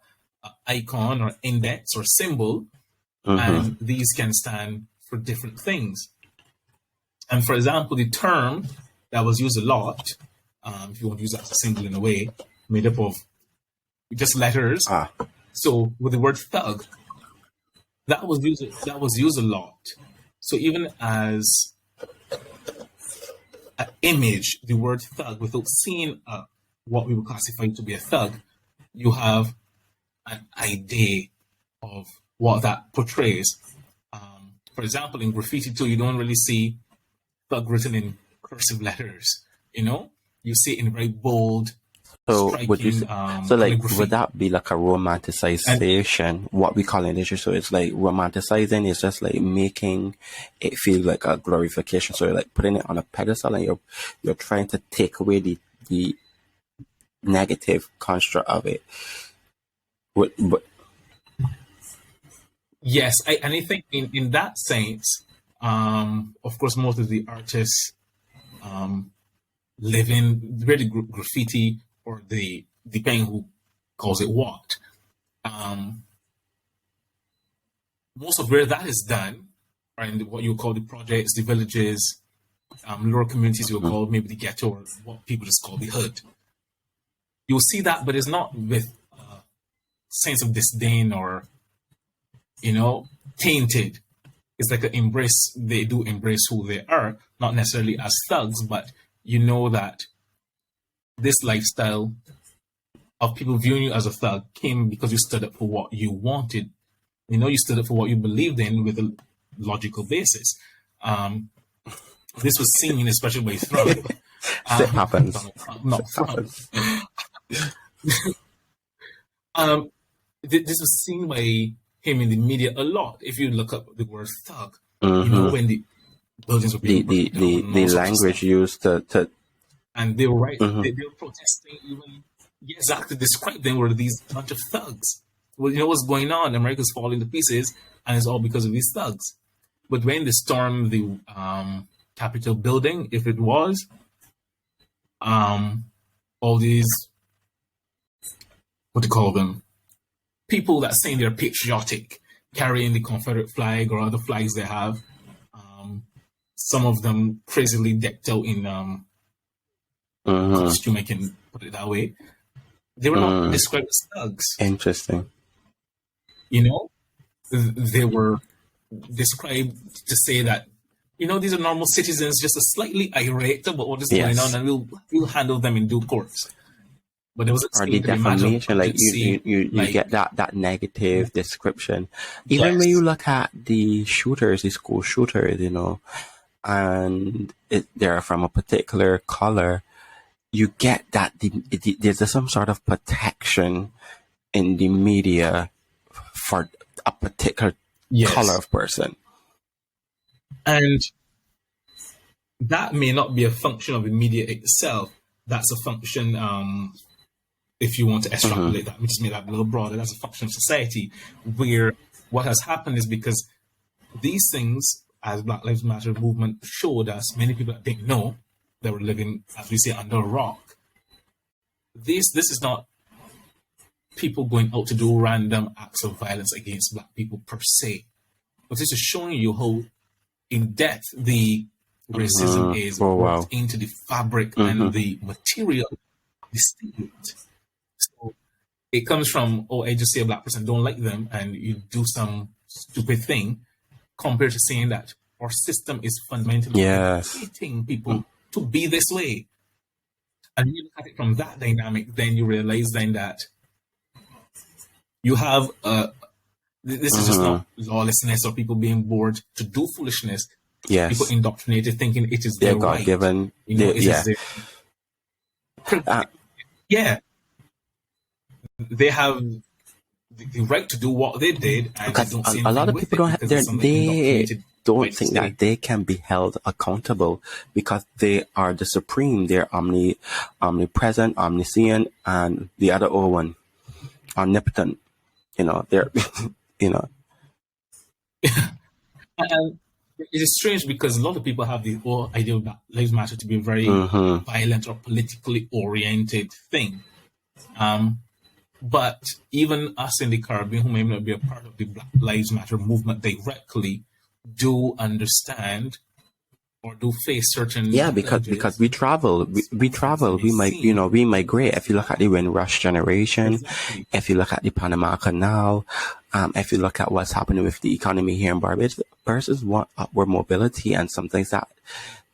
icon or index or symbol, and these can stand for different things. And for example, the term that was used a lot, if you want to use that as a symbol in a way, made up of just letters. So with the word thug, that was used a lot. So even as an image, the word thug, without seeing what we would classify to be a thug, you have an idea of what that portrays. For example, in graffiti too, you don't really see thug written in cursive letters. You see it in very bold. So striking, would you say, would that be like a romanticization, what we call in literature? So it's like romanticizing is just like making it feel like a glorification. So you're like putting it on a pedestal, and you're trying to take away the negative construct of it. But yes, I think in that sense, of course, most of the artists live in really graffiti, or depending who calls it what. Most of where that is done are in what you call the projects, the villages, lower communities you'll call maybe the ghetto, or what people just call the hood. You'll see that, but it's not with a sense of disdain or, tainted. It's like they do embrace who they are, not necessarily as thugs, but that this lifestyle of people viewing you as a thug came because you stood up for what you wanted. You stood up for what you believed in with a logical basis. This was seen especially by Trump. Siphappens. Not Trump. This was seen by him in the media a lot. If you look up the word thug, when the buildings were being the language used to and they were right. They were protesting even exactly describe them were these bunch of thugs. Well, what's going on? America's falling to pieces, and it's all because of these thugs. But when they stormed the Capitol building, if it was, all these, what do you call them? People that saying they're patriotic, carrying the Confederate flag or other flags they have. Some of them crazily decked out in costume, I can put it that way. They were not described as thugs. Interesting. They were described to say that, these are normal citizens, just slightly irate about what is going on, and we'll handle them in due course. But there was or the defamation, like you get that negative description. Even when you look at the shooters, the school shooters, and they're from a particular color, you get that there's some sort of protection in the media for a particular color of person. And that may not be a function of the media itself. That's a function, if you want to extrapolate that, just make that a little broader, that's a function of society, where what has happened is because these things as Black Lives Matter movement showed us, many people that didn't know, that were living, as we say, under a rock. This is not people going out to do random acts of violence against Black people per se, but this is showing you how in depth the racism is worked into the fabric and the material of the state. So it comes from, oh, I just see a Black person, don't like them, and you do some stupid thing, compared to saying that our system is fundamentally educating people to be this way. And you look at it from that dynamic, then you realize then that you have this is just not lawlessness or people being bored to do foolishness. Yes. People indoctrinated thinking it is their right. God-given. You know, they have the right to do what they did, and because they don't see a lot of people don't they don't think state. that they can be held accountable because they are the supreme. They're omnipresent, omniscient, and the other O one, omnipotent. You know, they're you know. And it is strange because a lot of people have the whole idea that lives matter to be a very violent or politically oriented thing. But even us in the Caribbean, who may not be a part of the Black Lives Matter movement directly, do understand or do face certain because we travel, we migrate. If you look at the Windrush generation, if you look at the Panama Canal, if you look at what's happening with the economy here in Barbados, persons want upward mobility and some things that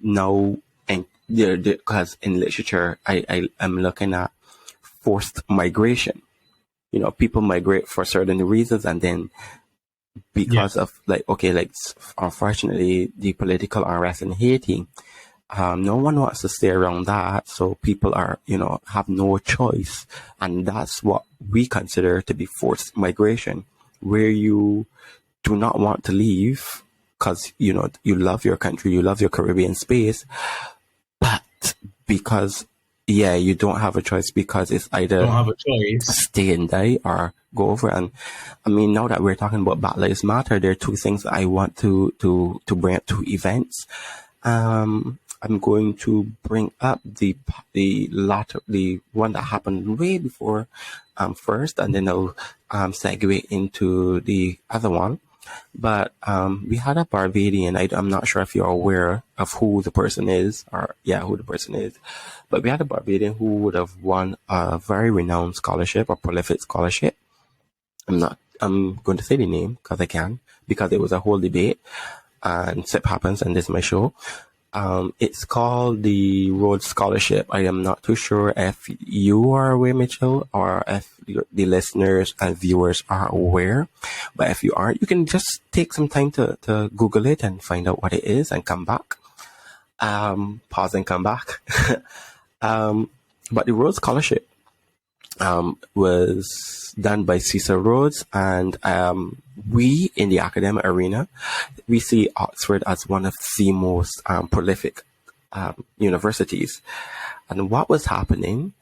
now, and because in literature, I am looking at forced migration. You know, people migrate for certain reasons, and then because of unfortunately the political unrest in Haiti, no one wants to stay around that, so people are have no choice, and that's what we consider to be forced migration, where you do not want to leave because you love your country, you love your Caribbean space, but because you don't have a choice, because it's either stay and die or go over. And I mean, now that we're talking about Black Lives Matter, there are two things that I want to bring up, two events. I'm going to bring up the one that happened way before first, and then I'll segue into the other one. But we had a Barbadian. I'm not sure if you're aware of who the person is, but we had a Barbadian who would have won a very renowned scholarship, or prolific scholarship. I'm going to say the name because there was a whole debate, and Siphappens, and this is my show. It's called the Rhodes Scholarship. I am not too sure if you are aware, Mitchell, or if the listeners and viewers are aware. But if you aren't, you can just take some time to Google it and find out what it is and come back. Pause and come back. But the Rhodes Scholarship was done by Cecil Rhodes, and we in the academic arena, we see Oxford as one of the most prolific universities. And what was happening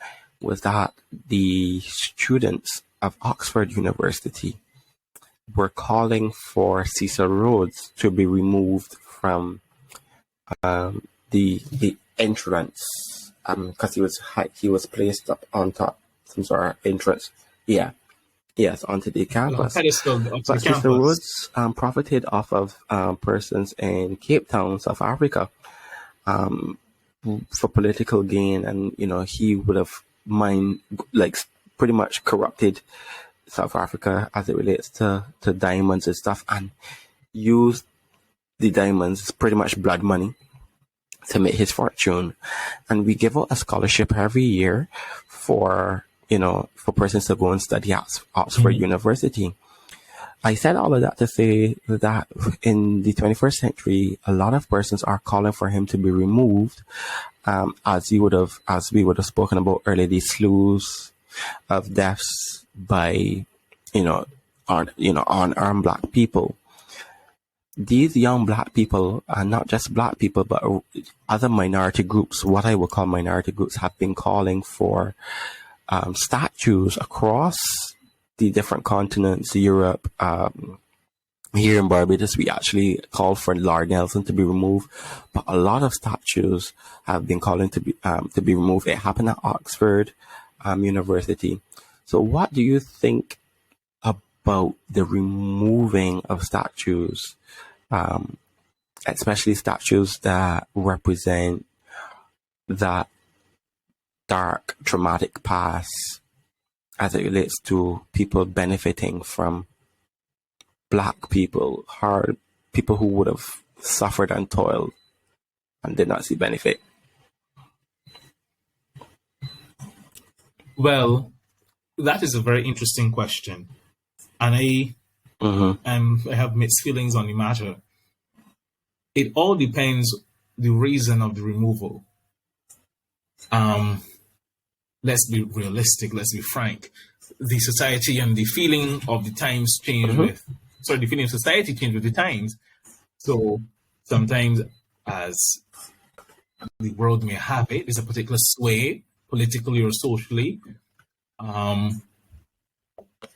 was that the students of Oxford University were calling for Cecil Rhodes to be removed from the entrance, because he was placed up on top, some sort of entrance. Onto the campus. But Cecil Rhodes profited off of persons in Cape Town, South Africa, for political gain, and he would have pretty much corrupted South Africa as it relates to diamonds and stuff, and used the diamonds, pretty much blood money, to make his fortune. And we give out a scholarship every year for persons to go and study at Oxford University. I said all of that to say that in the 21st century, a lot of persons are calling for him to be removed, as we would have spoken about earlier, the slews of deaths by unarmed Black people. These young Black people, and not just Black people, but other minority groups, what I would call minority groups, have been calling for statues across the different continents, Europe, Here in Barbados, we actually called for Lord Nelson to be removed, but a lot of statues have been calling to be removed. It happened at Oxford University. So, what do you think about the removing of statues, especially statues that represent that dark, traumatic past as it relates to people benefiting from Black people, hard people who would have suffered and toiled and did not see benefit? Well, that is a very interesting question, and I have mixed feelings on the matter. It all depends the reason of the removal. Let's be realistic. Let's be frank. The society and the feeling of the times change with. Sorry, the feeling of society change with the times. So sometimes, as the world may have it, there's a particular sway, politically or socially, and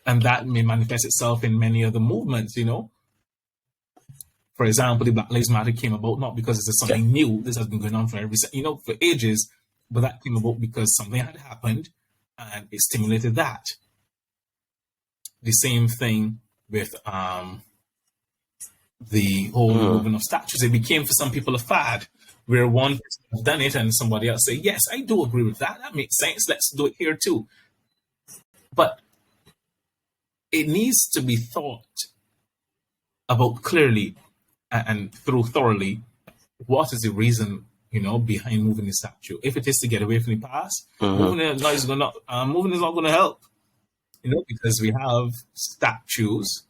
that may manifest itself in many other movements. For example, the Black Lives Matter came about not because this is something new. This has been going on for for ages, but that came about because something had happened, and it stimulated that. The same thing with the whole movement of statues. It became for some people a fad, where one person has done it and somebody else say, yes, I do agree with that. That makes sense. Let's do it here too. But it needs to be thought about clearly and through thoroughly. What is the reason, behind moving the statue? If it is to get away from the past, moving is not going to help. Because we have statues,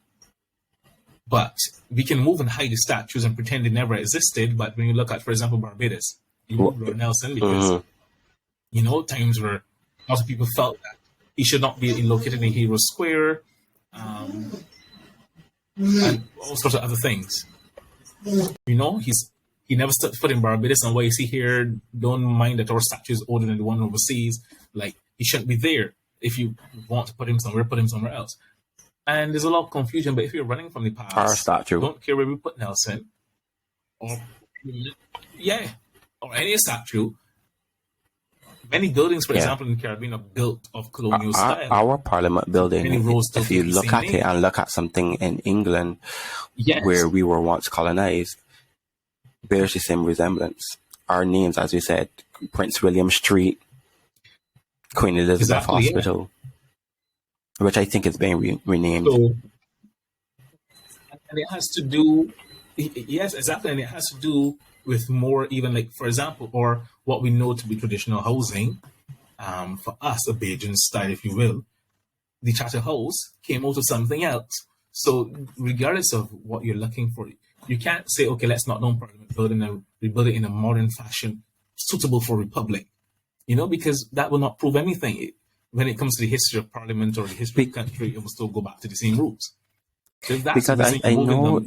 but we can move and hide the statues and pretend they never existed. But when you look at, for example, Barbados, you move Lord Nelson because, times where lots of people felt that he should not be located in Hero Square, and all sorts of other things. He never stepped foot in Barbados, and what you see here, don't mind that our statue is older than the one overseas. Like, he shouldn't be there. If you want to put him somewhere else. And there's a lot of confusion, but if you're running from the past, Our statue. Don't care where we put Nelson, or any statue. Many buildings, for example, in the Caribbean are built of colonial style. Our Parliament building, if you look at it and look at something in England where we were once colonized, bears the same resemblance. Our names, as you said, Prince William Street, Queen Elizabeth Hospital, which I think is being renamed. So, and it has to do, yes, exactly, and it has to do with more, even like, for example, or what we know to be traditional housing, for us, a Bajan style, if you will. The Charter House came out of something else. So, regardless of what you're looking for, you can't say, okay, let's knock down Parliament building and rebuild it in a modern fashion suitable for Republic. Because that will not prove anything. When it comes to the history of Parliament or the history of the country, it will still go back to the same roots. So because I know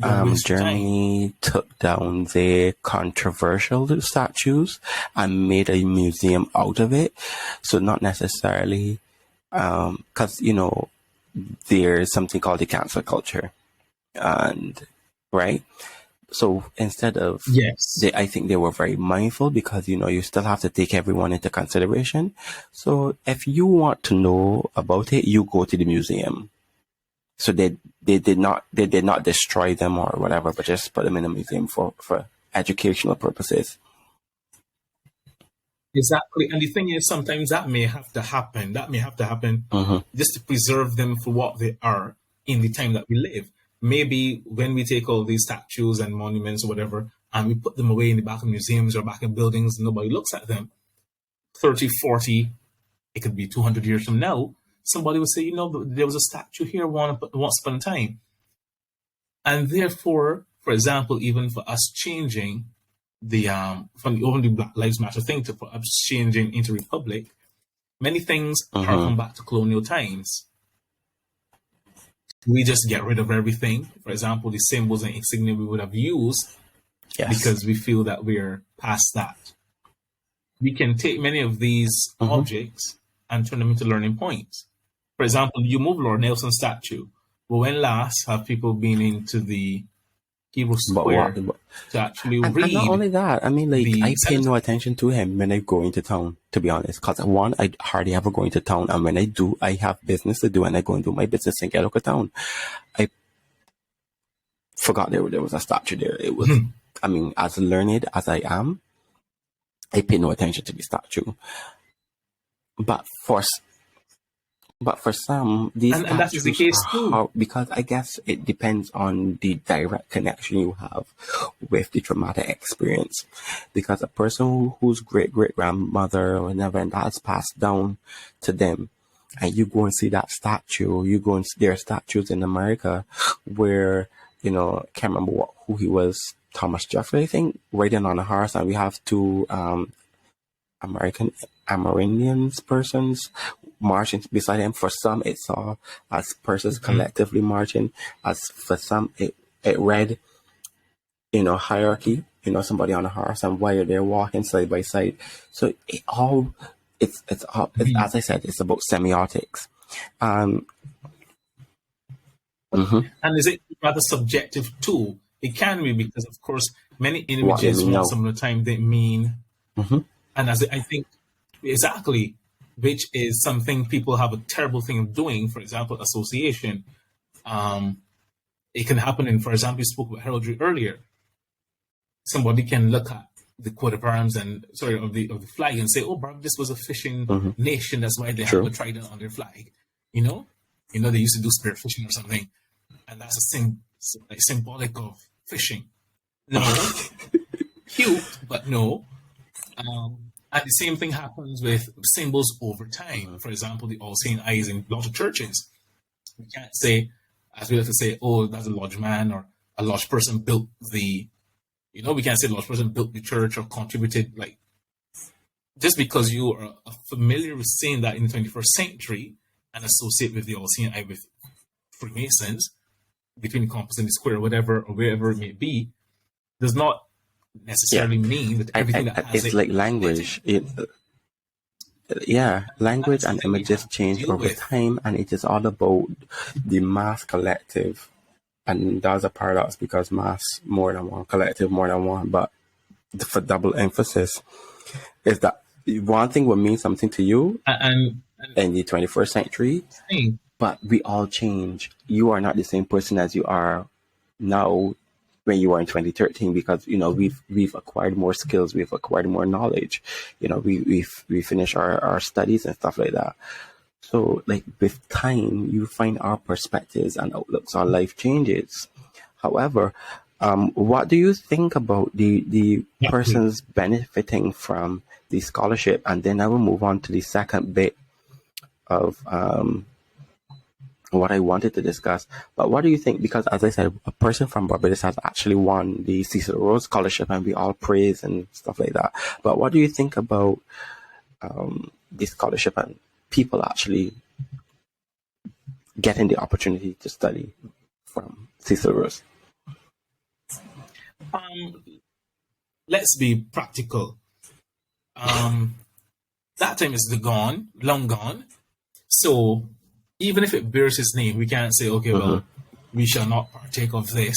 Germany took down the controversial statues and made a museum out of it. So not necessarily, because, there's something called the cancel culture. And, right? So instead of, I think they were very mindful because, you still have to take everyone into consideration. So if you want to know about it, you go to the museum. So they did not destroy them or whatever, but just put them in a museum for educational purposes. Exactly. And the thing is, sometimes that may have to happen. Just to preserve them for what they are in the time that we live. Maybe when we take all these statues and monuments or whatever, and we put them away in the back of museums or back in buildings, and nobody looks at them, 30, 40, it could be 200 years from now, somebody would say, there was a statue here once upon a time. And therefore, for example, even for us changing from the Black Lives Matter thing for us changing into Republic, many things harken back to colonial times. We just get rid of everything. For example, the symbols and insignia we would have used because we feel that we're past that. We can take many of these objects and turn them into learning points. For example, you move Lord Nelson's statue. But when last have people been into the Hebrew But what? Square to actually And not read only that, I mean, like, the I pay no cenotaph? attention to him when I go into town, to be honest. Because one, I hardly ever go into town, and when I do, I have business to do, and I go and do my business and get out of town. I forgot there was a statue there. It was, I mean, as learned as I am, I pay no attention to the statue. But for some, these And that is the statues case are too. hard because I guess it depends on the direct connection you have with the traumatic experience. Because a person whose great grandmother or whenever and that's passed down to them, and you go and see that statue, you go and see there are statues in America where, you know, can't remember who he was, Thomas Jefferson, I think, riding on a horse, and we have two Amerindians persons marching beside him. For some, it saw as persons collectively marching. As for some, it read, you know, hierarchy. You know, somebody on a horse and while they're walking side by side. So it's as I said, it's about semiotics. And is it rather subjective too? It can be because, of course, many What they images mean once now. upon a time they mean, and as I think exactly, which is something people have a terrible thing of doing. For example, association. It can happen in, for example, you spoke about heraldry earlier. Somebody can look at the coat of arms and of the flag and say, "Oh, Barbados was a fishing nation. That's why they have a trident on their flag." You know, they used to do spear fishing or something, and that's symbolic of fishing. No, cute, but no. And the same thing happens with symbols over time. For example, the all-seeing eyes in a lot of churches. We can't say, as we like to say, "Oh, that's a lodge man," or a lodge person built the. We can't say a lodge person built the church or contributed. Like, just because you are familiar with saying that in the 21st century and associate with the all-seeing eye with Freemasons between the compass and the square, whatever or wherever it may be, does not necessarily mean that everything that has it's like language. Language and images change over time, and it is all about the mass collective. And that's a paradox because mass more than one, collective more than one. But for double emphasis, is that one thing will mean something to you in the 21st century, but we all change. You are not the same person as you are now when you were in 2013, because we've acquired more skills, we've acquired more knowledge. We finish our studies and stuff like that. So, like, with time, you find our perspectives and outlooks on life changes. However, what do you think about the persons benefiting from the scholarship? And then I will move on to the second bit of what I wanted to discuss. But what do you think? Because, as I said, a person from Barbados has actually won the Cecil Rhodes Scholarship, and we all praise and stuff like that. But what do you think about the scholarship and people actually getting the opportunity to study from Cecil Rhodes? Let's be practical. That time is long gone. So even if it bears his name, we can't say, okay, well, we shall not partake of this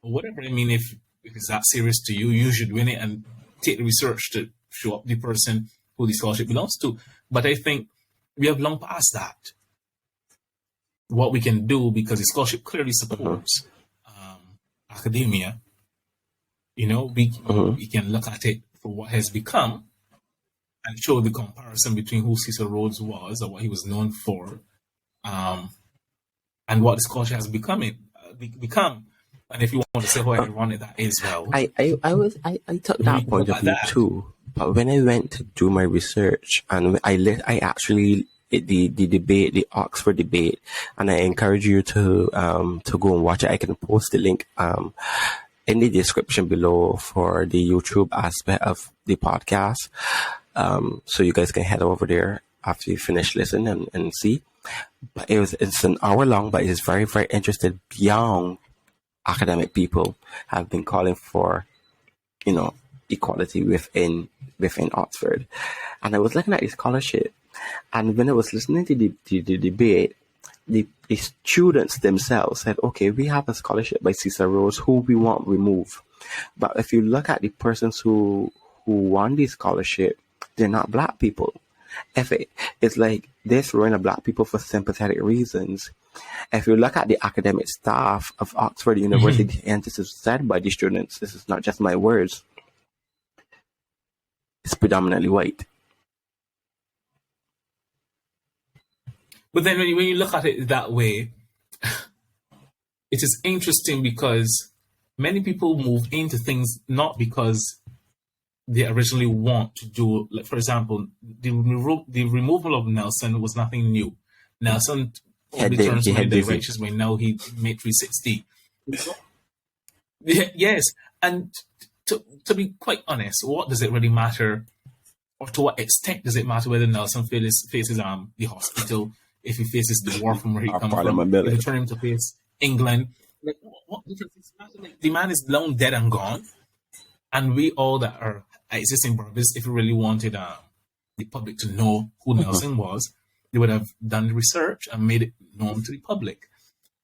or whatever. I mean, if it's that serious to you, you should win it and take the research to show up the person who the scholarship belongs to. But I think we have long past that. What we can do, because the scholarship clearly supports academia, we can look at it for what has become and show the comparison between who Cecil Rhodes was or what he was known for, and what the scholarship has become. And if you want to say how ironic that is, well, I took that point of view too. But when I went to do my research, and I actually the debate, the Oxford debate, and I encourage you to go and watch it. I can post the link in the description below for the YouTube aspect of the podcast, so you guys can head over there after you finish listening and see. But it's an hour long, but it's very, very interesting. Young academic people have been calling for, equality within Oxford. And I was looking at the scholarship, and when I was listening to the debate, the students themselves said, okay, we have a scholarship by Cesar Rhodes who we want removed. But if you look at the persons who won the scholarship, they're not black people. It's like they're throwing at black people for sympathetic reasons. If you look at the academic staff of Oxford University, and this is said by the students, this is not just my words, it's predominantly white. But then when you look at it that way, it is interesting because many people move into things not because they originally want to do, like, for example, the removal of Nelson was nothing new. Nelson probably turns many directions when now he made 360. Yes, and to be quite honest, what does it really matter, or to what extent does it matter whether Nelson faces the hospital, if he faces the war from where he comes from, if he turn him to face England? Like, what difference does it matter? Like, the man is long dead and gone, and we all that are existing Barbados, if we really wanted the public to know who Nelson was, they would have done the research and made it known to the public.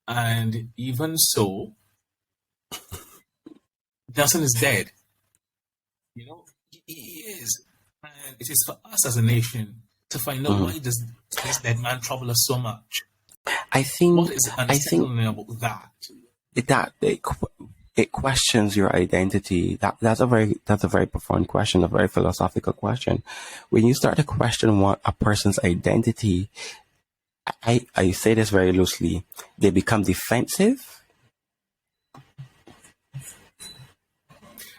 And even so, Nelson is dead. You know, he is. And it is for us as a nation to find out why does this dead man trouble us so much. I think what is unsettling about that? It questions your identity. That's a very profound question, a very philosophical question. When you start to question what a person's identity, I say this very loosely, they become defensive.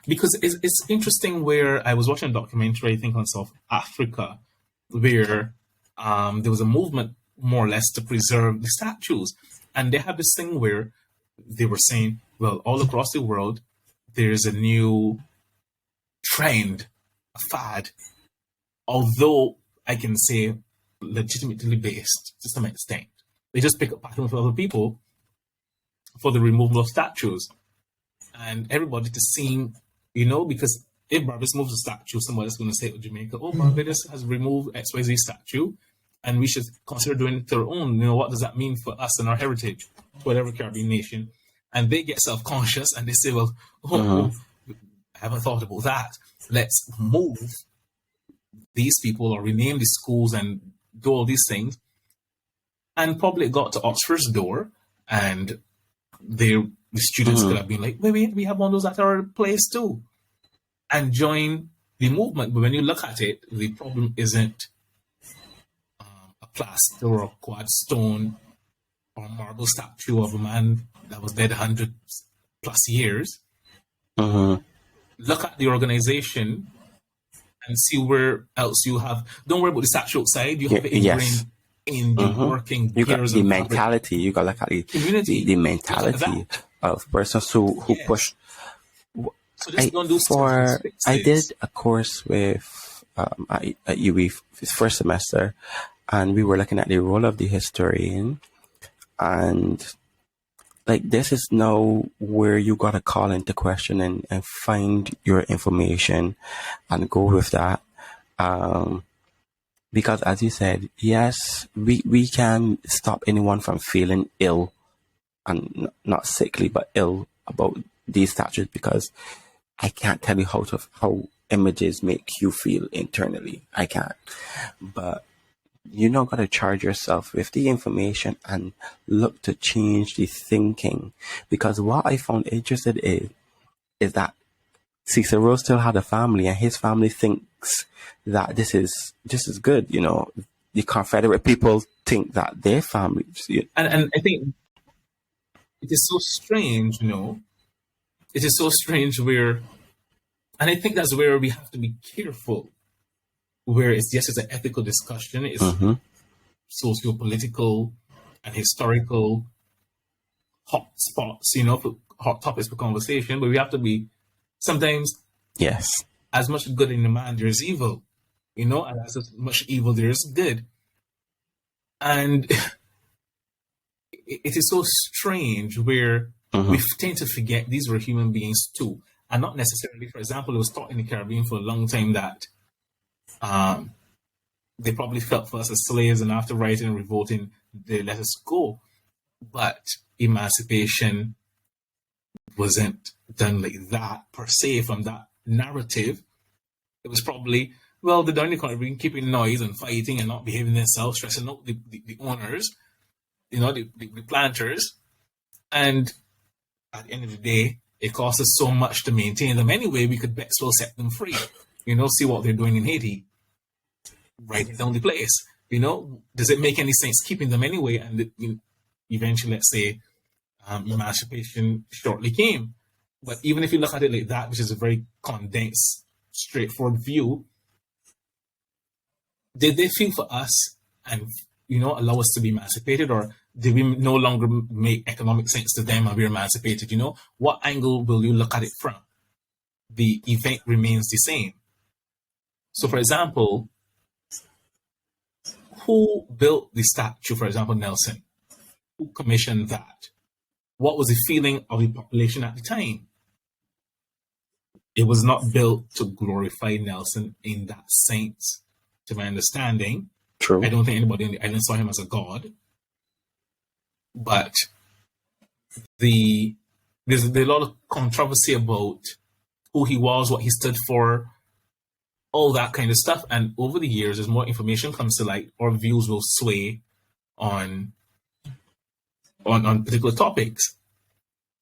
Because it's interesting where I was watching a documentary, I think, on South Africa, where there was a movement more or less to preserve the statues. And they have this thing where they were saying, well, all across the world, there's a new trend, a fad, although I can say legitimately based to some extent. They just pick up patterns from other people for the removal of statues. And everybody to seem, you know, because if Barbados moves a statue, somebody's going to say to Jamaica, oh, Barbados has removed XYZ statue, and we should consider doing it to our own. You know, what does that mean for us and our heritage, whatever Caribbean nation? And they get self-conscious and they say, well, I haven't thought about that. Let's move these people or rename the schools and do all these things. And probably got to Oxford's door, and the students could have been like, wait, we have one of those at our place too, and join the movement. But when you look at it, the problem isn't a plaster or a quad stone or marble statue of a man that was dead 100+ years. Look at the organization and see where else you have. Don't worry about the statue outside. You have it ingrained in the working. You got the mentality. You got like the community, the mentality of persons who push. So just don't do I did a course with at UWI first semester, and we were looking at the role of the historian, and like this is now where you gotta call into question and find your information and go with that. Because as you said, yes, we can stop anyone from feeling ill, and not sickly, but ill about these statues, because I can't tell you how images make you feel internally. I can't. But you not got to charge yourself with the information and look to change the thinking. Because what I found interested is that Cesar Rhodes still had a family, and his family thinks that this is good. You know, the Confederate people think that their families. And I think it is so strange, you know. It is so strange where, and I think that's where we have to be careful. Where it's an ethical discussion, it's socio-political and historical hot spots, you know, hot topics for conversation. But we have to be sometimes, as much good in the man there is evil, you know, and as much evil there is good. And it is so strange where we tend to forget these were human beings too, and not necessarily. For example, it was taught in the Caribbean for a long time that they probably felt for us as slaves, and after rioting and revolting, they let us go. But emancipation wasn't done like that per se from that narrative. It was probably, well, the down economy keeping noise and fighting and not behaving themselves, stressing out the owners, the planters. And at the end of the day, it costs us so much to maintain them anyway, we could best well set them free. See what they're doing in Haiti. Writing down the place. Does it make any sense keeping them anyway? And eventually, let's say, emancipation shortly came. But even if you look at it like that, which is a very condensed, straightforward view, did they feel for us and allow us to be emancipated, or did we no longer make economic sense to them and we're emancipated? What angle will you look at it from? The event remains the same. So, for example, who built the statue, for example, Nelson? Who commissioned that? What was the feeling of the population at the time? It was not built to glorify Nelson in that sense, to my understanding. True. I don't think anybody on the island saw him as a god. But there's a lot of controversy about who he was, what he stood for, all that kind of stuff. And over the years, as more information comes to light, our views will sway on particular topics.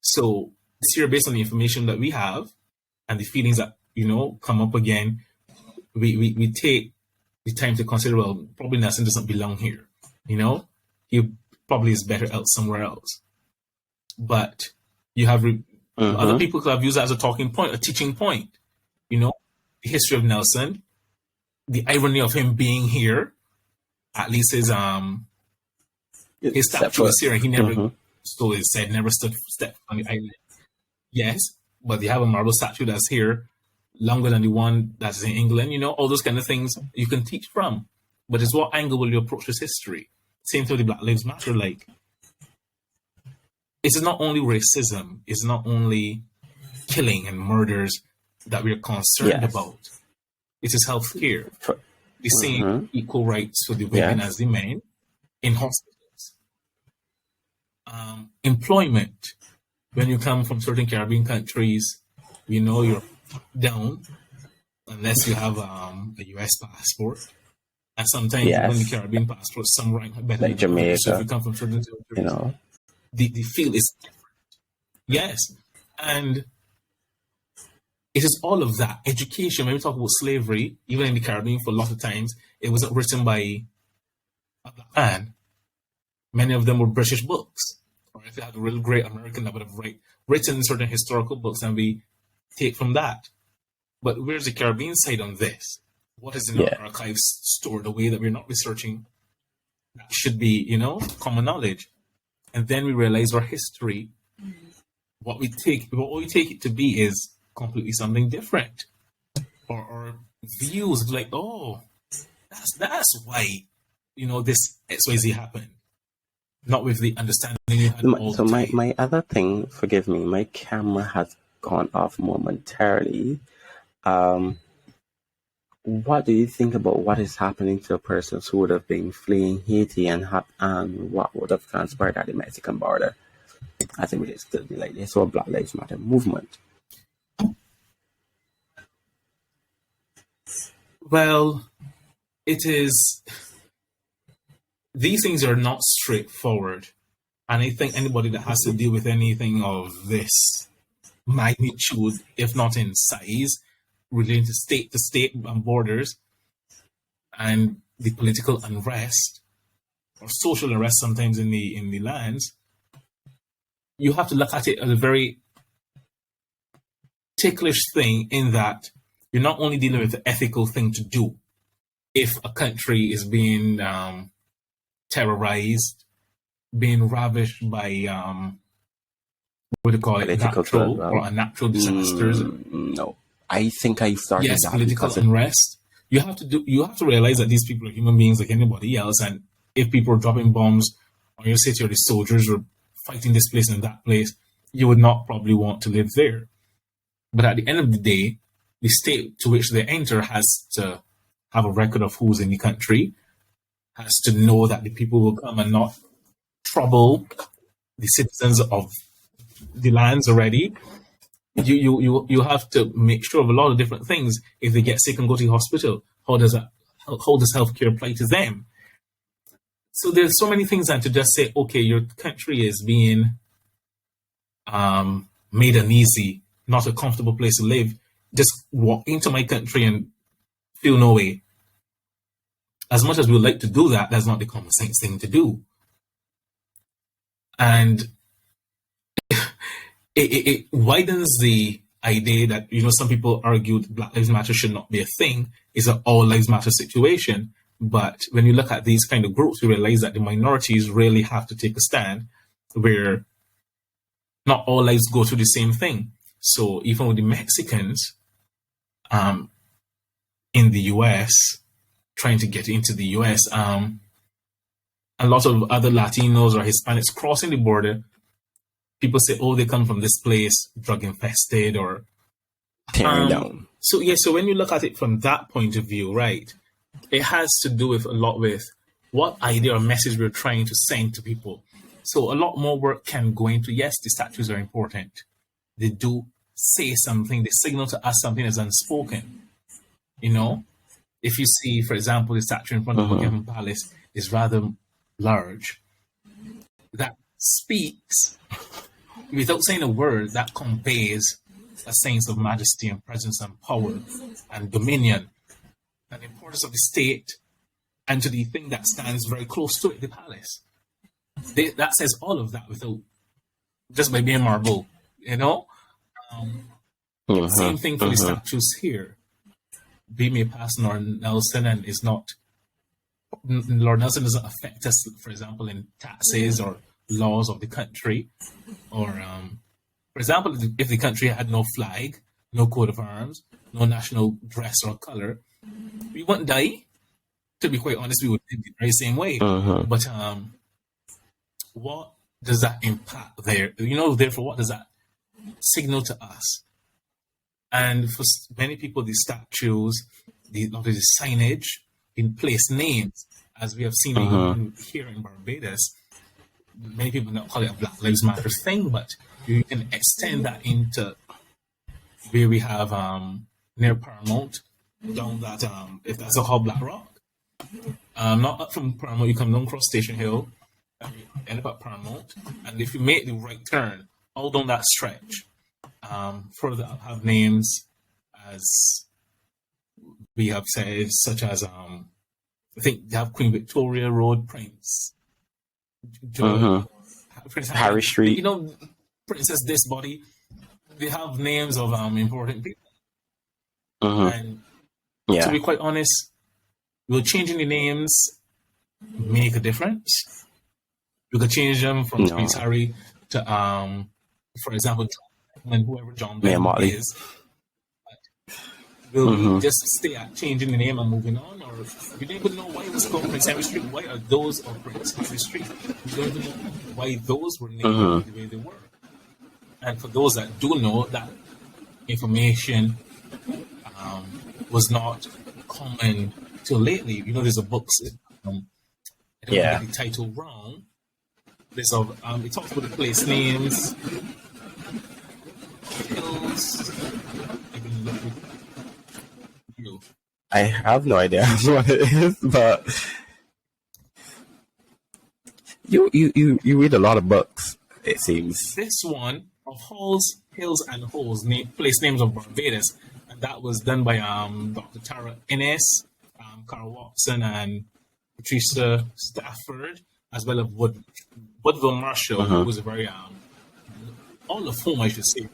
So this year, based on the information that we have and the feelings that come up again, we take the time to consider, well, probably Nelson doesn't belong here. He probably is better else somewhere else. But you have other people who have used that as a talking point, a teaching point. The history of Nelson, the irony of him being here, at least his statue is here, and he never, so it said, never stepped on the island. Yes, but they have a marble statue that's here longer than the one that's in England. All those kind of things you can teach from. But it's what angle will you approach this history? Same thing with the Black Lives Matter. Like, it's not only racism, it's not only killing and murders that we're concerned about. It is healthcare. The same equal rights for the women as the men in hospitals. Employment. When you come from certain Caribbean countries, you're down unless you have a US passport. And sometimes even the Caribbean passport, some rank better like than Jamaica. So if you come from certain territories, the field is different. Yes. And it is all of that. Education, when we talk about slavery, even in the Caribbean, for a lot of times, it wasn't written by a black man. Many of them were British books. Or if you had a real great American that would have written certain historical books, and we take from that. But where's the Caribbean side on this? What is in our archives stored away that we're not researching? That should be, common knowledge. And then we realize our history, what we take it to be is completely something different. Or views like, oh, that's why, this XYZ happened. Not with the understanding you had all the time. My other thing, forgive me, my camera has gone off momentarily. What do you think about what is happening to persons who would have been fleeing Haiti and what would have transpired at the Mexican border as it relates to this whole Black Lives Matter movement? Well, it is. These things are not straightforward, and I think anybody that has to deal with anything of this magnitude, if not in size, relating to state borders, and the political unrest or social unrest sometimes in the lands, you have to look at it as a very ticklish thing, in that you're not only dealing with the ethical thing to do. If a country is being terrorized, being ravished by what do you call it, natural disasters. No, I think I started that political unrest. You have to realize that these people are human beings like anybody else, and if people are dropping bombs on your city, or the soldiers are fighting this place and that place, you would not probably want to live there. But at the end of the day, the state to which they enter has to have a record of who's in the country, has to know that the people will come and not trouble the citizens of the lands already. You have to make sure of a lot of different things. If they get sick and go to the hospital, how does healthcare apply to them? So there's so many things, and to just say, okay, your country is being made uneasy, not a comfortable place to live. Just walk into my country and feel no way. As much as we would like to do that, that's not the common sense thing to do. And it widens the idea that, some people argued Black Lives Matter should not be a thing. It's an all lives matter situation. But when you look at these kind of groups, we realize that the minorities really have to take a stand where not all lives go through the same thing. So even with the Mexicans in the US, trying to get into the US, a lot of other Latinos or Hispanics crossing the border, people say, oh, they come from this place, drug infested or tearing down. So when you look at it from that point of view, right, it has to do with a lot with what idea or message we're trying to send to people. So a lot more work can go into, yes, the statues are important. They do say something, they signal to us something that's unspoken. If you see, for example, the statue in front of Buckingham Palace is rather large. That speaks, without saying a word, that conveys a sense of majesty and presence and power and dominion and the importance of the state, and to the thing that stands very close to it, the palace. That says all of that without, just by being marble, Same thing for the statues here. We may pass Lord Nelson, and Lord Nelson doesn't affect us, for example, in taxes or laws of the country. Or, for example, if the country had no flag, no coat of arms, no national dress or color, we wouldn't die. To be quite honest, we would live the very same way. But what does that impact there? Therefore, what does that signal to us? And for many people, the statues, the signage in place names, as we have seen here in Barbados, many people don't call it a Black Lives Matter thing, but you can extend that into where we have near Paramount, down that, if that's a called Black Rock. Not up from Paramount, you come down across Station Hill, and you end up at Paramount, and if you make the right turn, all down that stretch, further up have names as we have said, such as I think they have Queen Victoria Road, Prince Harry Street, Princess This Body. They have names of important people, and to be quite honest, will changing the names make a difference? You could change them from Prince Harry to for example, and whoever John Lennon is. Will we just stay at changing the name and moving on? Or we don't even know why it was called Prince Henry Street. Why are those on Prince Henry Street? We don't even know why those were named the way they were. And for those that do know, that information was not common till lately. There's a book, I don't get the title wrong. There's it talks about the place names, hills. I have no idea what it is, but you read a lot of books, it seems. This one of Halls, Hills and Holes, place names of Barbados, and that was done by Dr. Tara Innes, Carl Watson, and Patricia Stafford, as well as Woodville Marshall, who was a very all of whom, I should say,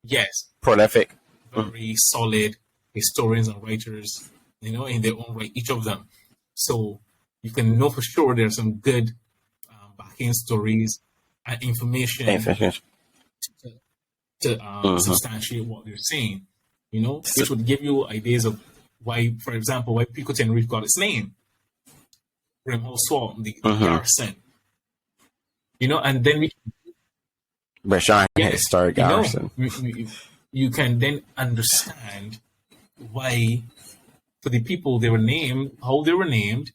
yes, prolific, very solid historians and writers, in their own right, each of them. So you can know for sure there's some good backing stories and information to substantiate what they're saying, which would give you ideas of why, for example, why Pico Tenerife got its name. Brimhall Swamp, the garrison. And then we Brashon historic garrison. You can then understand why, for the people they were named, how they were named,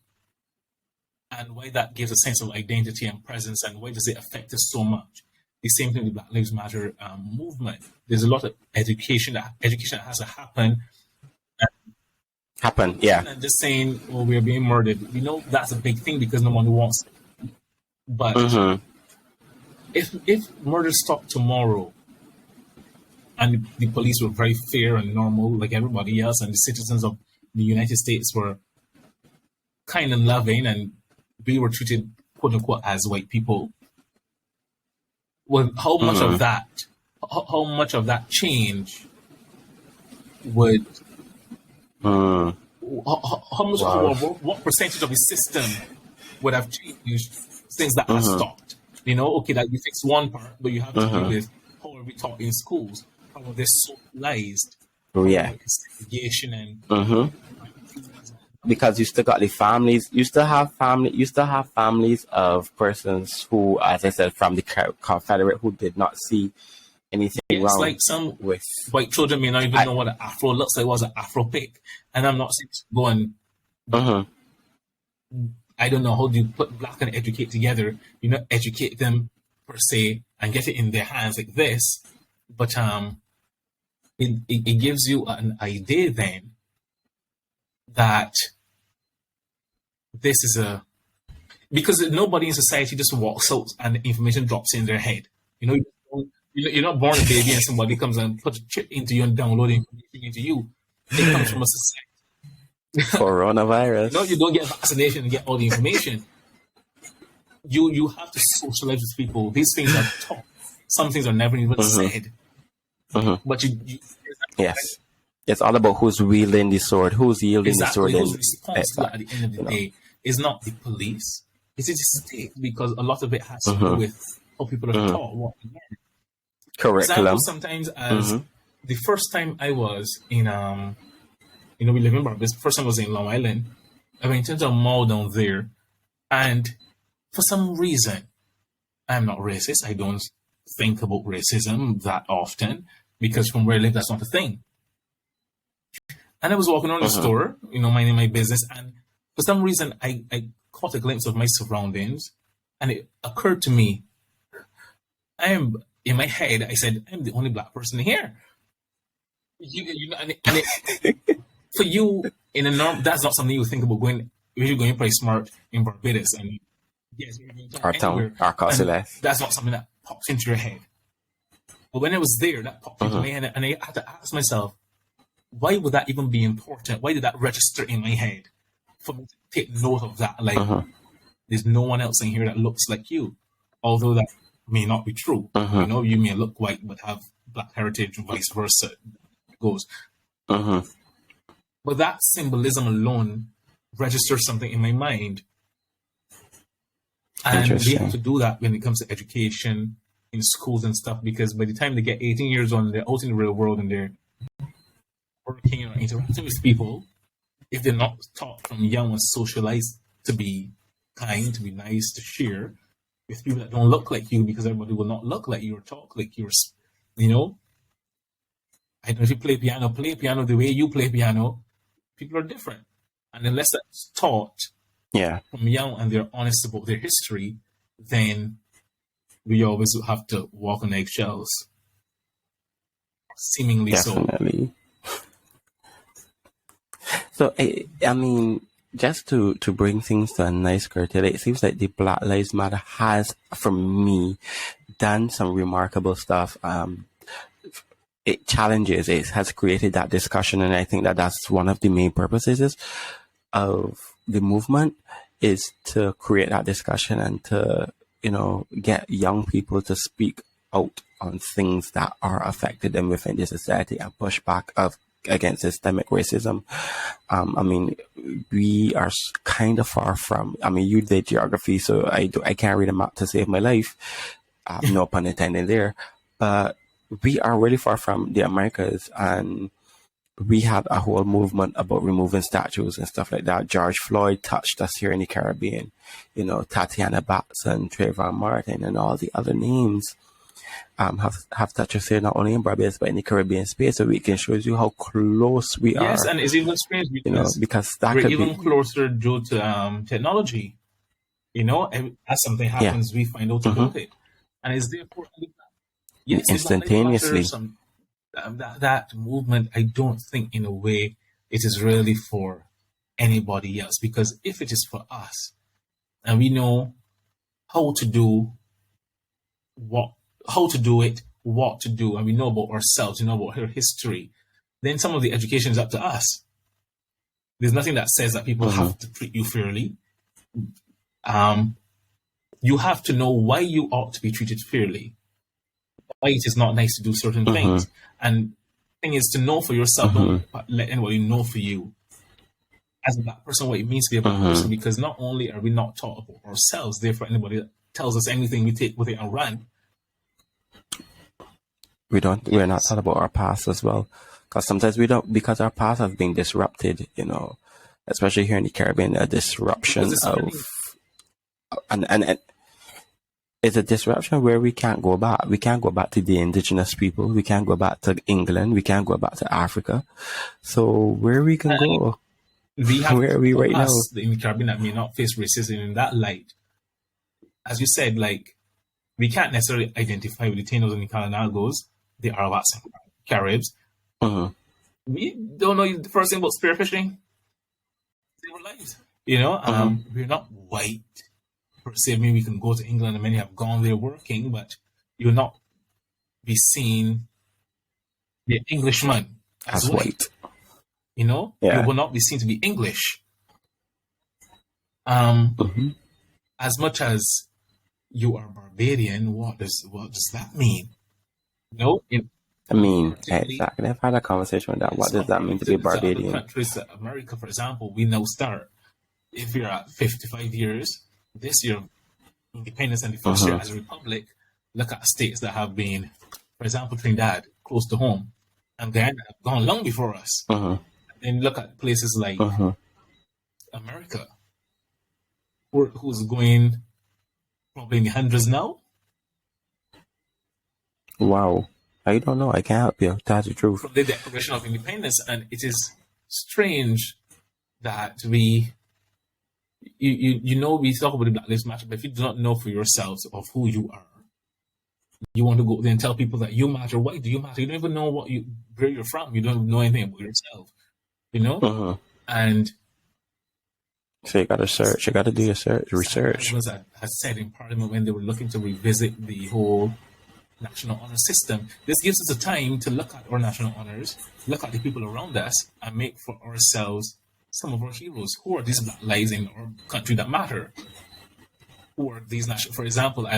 and why that gives a sense of identity and presence, and why does it affect us so much. The same thing with Black Lives Matter movement. There's a lot of education that has to happen. Yeah. And just saying, "Oh, we're being murdered." We know that's a big thing because no one wants it. But if murder stopped tomorrow, and the police were very fair and normal like everybody else, and the citizens of the United States were kind and loving, and we were treated, quote unquote, as white people, well, how much of that change would how much what percentage of the system would have changed since that has stopped? Okay, that you fix one part, but you have to deal with how are we taught in schools, how are they socialized, segregation and because you still got the families, you still have families of persons who, as I said, from the Confederate, who did not see anything wrong. It's like some with white children may not even know what an afro looks like, was an afro pick, and I'm not going. I don't know how do you put black and educate together. Educate them per se and get it in their hands like this, but it gives you an idea then that this is because nobody in society just walks out and information drops in their head. You're not born a baby and somebody comes and puts a chip into you and download information into you. It comes from a society. Coronavirus. No, you don't get vaccination and get all the information. You have to socialize with people. These things are taught. Some things are never even said. But yes. It's all about who's wielding the sword, who's yielding the sword. Who's responsible at the end of the day is not the police. It's the state, because a lot of it has to do with how people are taught what to learn. Curriculum. Sometimes as the first time I was in, we live in Barbados. First time I was in Long Island. I went into a mall down there, and for some reason, I'm not racist. I don't think about racism that often, because from where I live, that's not a thing. And I was walking around the store, minding my business, and for some reason, I caught a glimpse of my surroundings, and it occurred to me, in my head, I said, I'm the only black person here. For you, in a norm, that's not something you think about when you're going to play smart in Barbados, and yes, you're going to our town, our castle. That's not something that pops into your head. But when I was there, that popped into my head, and I had to ask myself, why would that even be important? Why did that register in my head for me to take note of that? Like, there's no one else in here that looks like you, although that may not be true. You may look white but have black heritage, and vice versa. It goes. But that symbolism alone registers something in my mind. And we have to do that when it comes to education in schools and stuff, because by the time they get 18 years old, they're out in the real world and they're working or interacting with people. If they're not taught from young and socialized to be kind, to be nice, to share with people that don't look like you, because everybody will not look like you or talk like you, I don't know if you play piano the way you play piano. People are different. And unless that's taught from young and they're honest about their history, then we always have to walk on eggshells. Seemingly Definitely. So, I mean, just to bring things to a nice curtail, it seems like the Black Lives Matter has, for me, done some remarkable stuff. It challenges, it has created that discussion, and I think that that's one of the main purposes of the movement, is to create that discussion and to, get young people to speak out on things that are affecting them within the society and push back against systemic racism. I mean, we are kind of far from, you did geography, so I can't read a map to save my life. No pun intended there. But we are really far from the Americas, and we had a whole movement about removing statues and stuff like that. George Floyd touched us here in the Caribbean. Tatiana Batson, Trayvon Martin, and all the other names have touched us here, not only in Barbados, but in the Caribbean space. So we can show you how close we are. Yes, and it's even strange because because that we're could even be closer due to technology. As something Yeah. happens, we find out Mm-hmm. about it, and it's therefore, yes, the Black Lives Matter, Instantaneously. that movement. I don't think, in a way, it is really for anybody else, because if it is for us, and we know how to do what, how to do it, what to do, and we know about ourselves, we know about our history, then some of the education is up to us. There's nothing that says that people Mm-hmm. have to treat you fairly. You have to know why you ought to be treated fairly, why it is not nice to do certain Mm-hmm. things. And the thing is to know for yourself, Mm-hmm. don't let anybody know for you as a Black person what it means to be a Black person, Mm-hmm. because not only are we not taught about ourselves, therefore anybody that tells us anything, we take with it and run. We're not taught about our past as well, because sometimes we don't, because our past has been disrupted, especially here in the Caribbean, a disruption of, and it's a disruption where we can't go back. We can't go back to the indigenous people. We can't go back to England. We can't go back to Africa. So where we can go? We have, where are we right now? In the Caribbean, that may not face racism in that light. As you said, we can't necessarily identify with the Tainos and the Kalanagos, the Arawaks and Caribs. Mm-hmm. We don't know the first thing about spearfishing. They were lives. We're not white per se. I mean, we can go to England, and many have gone there working, but you'll not be seen the Englishman as white. Yeah. You will not be seen to be English. Mm-hmm. As much as you are Barbadian, what does that mean? I mean, exactly. I've had a conversation with that. What does that mean to be Barbadian? Other countries, America, for example, we now start. If you're at 55 years, this year of independence and the first year as a republic, look at states that have been, for example, Trinidad, close to home, and Guyana have gone long before us. And look at places like America, who's going probably in the hundreds now. Wow. I don't know. I can't help you. That's the truth. From the Declaration of Independence, and it is strange that we talk about the Black Lives Matter, but if you do not know for yourselves of who you are, you want to go there and tell people that you matter. Why do you matter? You don't even know where you're from. You don't know anything about yourself. And so you got to search. You got to do your research. Has said in Parliament when they were looking to revisit the whole national honor system, this gives us a time to look at our national honors, look at the people around us, and make for ourselves some of our heroes. Who are these Black lives in our country that matter? Who are these national? For example,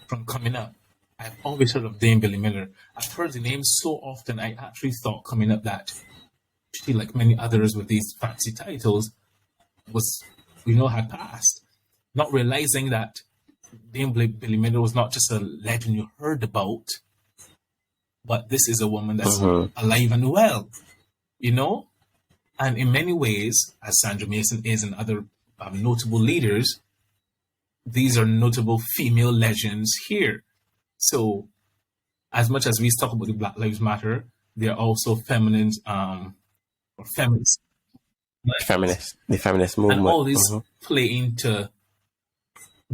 from coming up, I've always heard of Dame Billy Miller. I've heard the name so often, I actually thought coming up that she, like many others with these fancy titles, had passed. Not realizing that Dame Billy Miller was not just a legend you heard about, but this is a woman that's alive and well, And in many ways, as Sandra Mason is and other notable leaders, these are notable female legends here. So, as much as we talk about the Black Lives Matter, there are also feminists. The feminist movement. And all these play into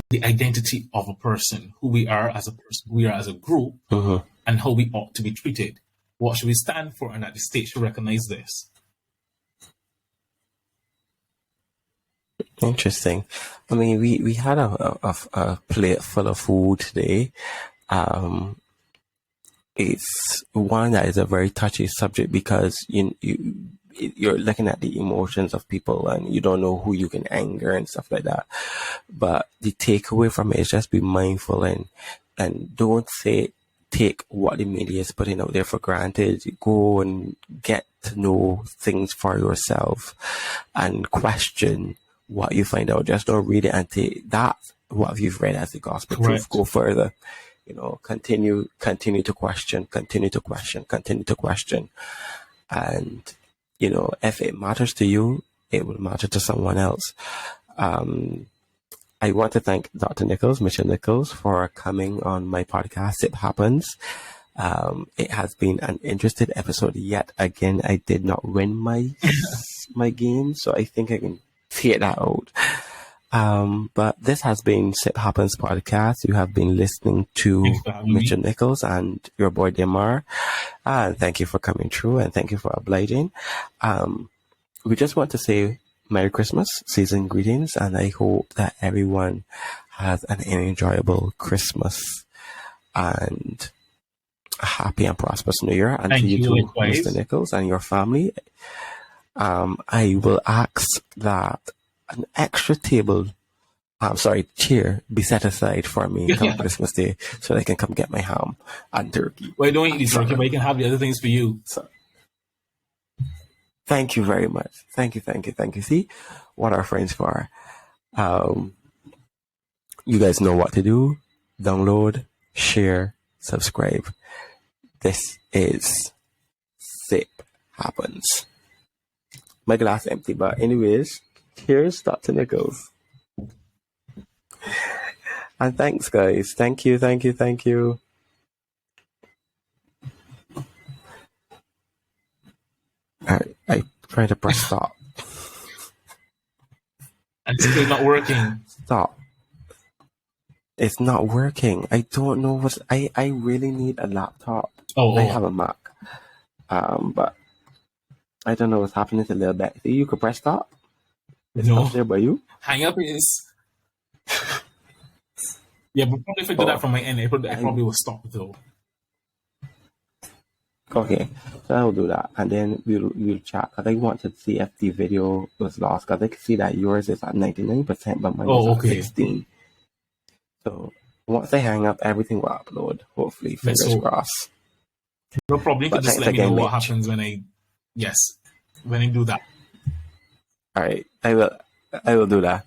the identity of a person, who we are as a person, who we are as a group, and how we ought to be treated. What should we stand for, and that the state should recognize this. Interesting. I mean, we had a plate full of food today. It's one that is a very touchy subject, because you're looking at the emotions of people, and you don't know who you can anger and stuff like that. But the takeaway from it is just be mindful and don't take what the media is putting out there for granted. Go and get to know things for yourself and question what you find out. Just don't read it and take that, what you've read, as the gospel truth. Go further. Continue to question. And, if it matters to you, it will matter to someone else. I want to thank Dr. Nichols, Mitchell Nichols, for coming on my podcast, Siphappens. It has been an interesting episode yet again. I did not win my game, so I think I can figure that out. But this has been Siphappens podcast. You have been listening to Thanks for having Mitchell me. Nichols and your boy Demar. And thank you for coming through and thank you for obliging. We just want to say Merry Christmas, season greetings, and I hope that everyone has an enjoyable Christmas and a happy and prosperous New Year. And Thank to you you, too, likewise. Mr. Nichols and your family. I will ask that an extra chair be set aside for me come Christmas Day so that I can come get my ham and turkey. Well, I don't eat the turkey, but I can have the other things for you. So, thank you very much. Thank you. See what our friends for. You guys know what to do. Download, share, subscribe. This is Siphappens. My glass empty, but anyways, here's Dr. Nichols. And thanks, guys. Thank you. I try to press stop. And it's still not working. Stop. It's not working. I don't know what. I really need a laptop. I have a Mac. But I don't know what's happening to the little bit. See, you could press stop. It's up there by you. Hang up is. Yeah, but probably if I do that from my end, I probably will stop though. Okay, so I will do that, and then we'll chat. Because I want to see if the video was lost. Because I can see that yours is at 99%, but mine is at 16. So once I hang up, everything will upload. Hopefully, fingers crossed. No problem. You can just let me know what happens when I do that. All right, I will do that.